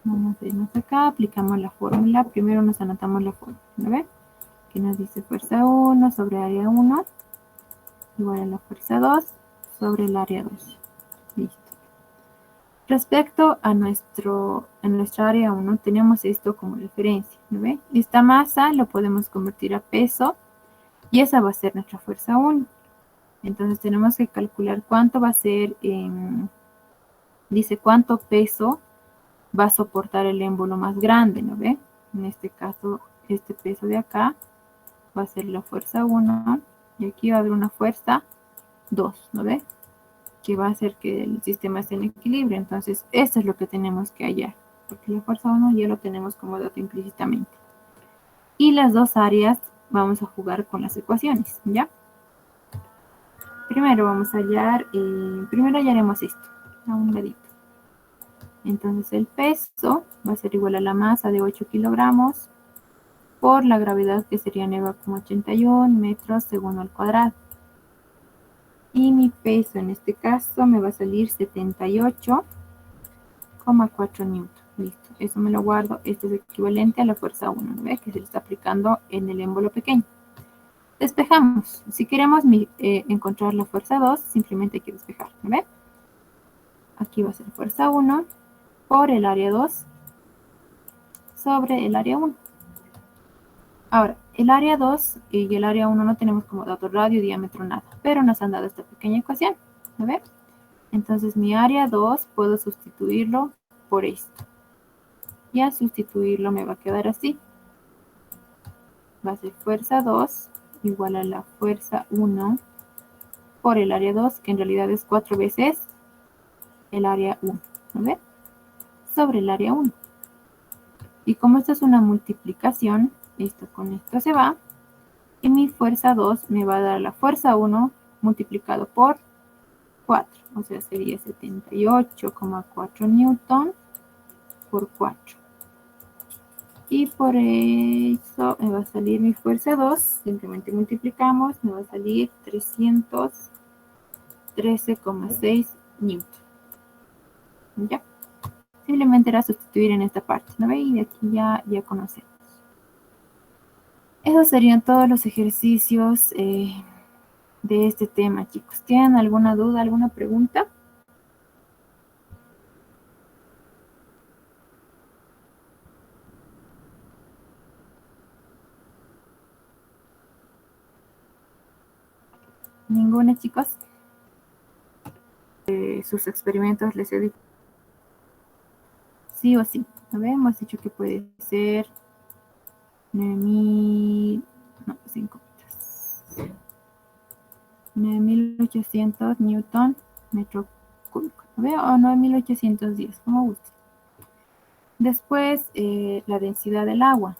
Vamos a irnos acá, aplicamos la fórmula. Primero nos anotamos la fórmula, ¿no ven? Que nos dice fuerza 1 sobre área 1 igual a la fuerza 2 sobre el área 2. Listo. Respecto a nuestra área 1, tenemos esto como referencia, ¿no ven? Esta masa lo podemos convertir a peso y esa va a ser nuestra fuerza 1. Entonces tenemos que calcular cuánto va a ser, dice cuánto peso va a soportar el émbolo más grande, ¿no ve? En este caso, este peso de acá va a ser la fuerza 1 y aquí va a haber una fuerza 2, ¿no ve? Que va a hacer que el sistema esté en equilibrio. Entonces, esto es lo que tenemos que hallar, porque la fuerza 1 ya lo tenemos como dato implícitamente. Y las dos áreas vamos a jugar con las ecuaciones, ¿ya? Primero vamos a hallar, primero hallaremos esto, a un ladito. Entonces el peso va a ser igual a la masa de 8 kilogramos por la gravedad que sería 9,81 metros segundo al cuadrado. Y mi peso en este caso me va a salir 78,4 newton. Listo, eso me lo guardo. Esto es equivalente a la fuerza 1, ¿no ve? Que se le está aplicando en el émbolo pequeño. Despejamos. Si queremos encontrar la fuerza 2, simplemente hay que despejar, ¿no ve? Aquí va a ser fuerza 1 por el área 2 sobre el área 1. Ahora, el área 2 y el área 1 no tenemos como dato radio, diámetro, nada, pero nos han dado esta pequeña ecuación, ¿no ve? Entonces mi área 2 puedo sustituirlo por esto. Y al sustituirlo me va a quedar así. Va a ser fuerza 2 igual a la fuerza 1 por el área 2, que en realidad es 4 veces el área 1, ¿no ve? Sobre el área 1. Y como esto es una multiplicación, esto con esto se va, y mi fuerza 2 me va a dar la fuerza 1 multiplicado por 4, o sea, sería 78,4 newton por 4. Y por eso me va a salir mi fuerza 2, simplemente multiplicamos, me va a salir 313,6 newton. ¿Ya? Simplemente era sustituir en esta parte, ¿no ve? Y de aquí ya conocemos. Esos serían todos los ejercicios de este tema, chicos. ¿Tienen alguna duda, alguna pregunta? ¿Ninguna, chicos? Sus experimentos les he dicho sí o sí. A ver, hemos dicho que puede ser 9.800 newton metro cúbico. ¿No ve? O 9.810, como guste. Después, la densidad del agua.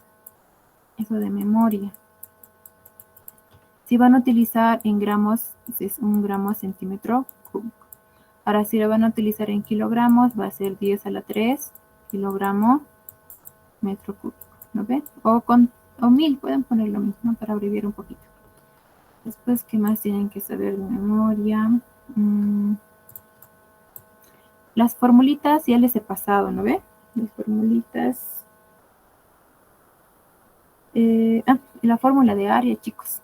Eso de memoria. Si van a utilizar en gramos, es 1 gramo a centímetro cúbico. Ahora, si lo van a utilizar en kilogramos, va a ser 10 a la 3 kilogramo metro cúbico, ¿no ven? O 1000, pueden poner lo mismo para abreviar un poquito. Después, ¿qué más tienen que saber de memoria? Las formulitas ya les he pasado, ¿no ve? Las formulitas. La fórmula de área, chicos.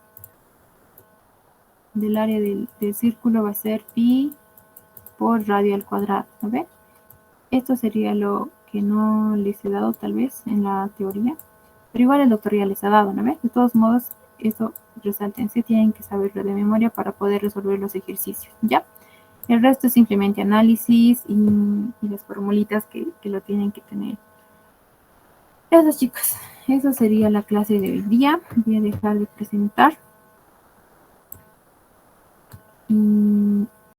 Del área del círculo va a ser pi por radio al cuadrado, ¿no ve? Esto sería lo que no les he dado tal vez en la teoría, pero igual el doctor ya les ha dado, ¿no ve? De todos modos, eso resáltense, tienen que saberlo de memoria para poder resolver los ejercicios, ¿ya? El resto es simplemente análisis y las formulitas que lo tienen que tener. Eso, chicos, eso sería la clase de hoy día. Voy a dejar de presentar.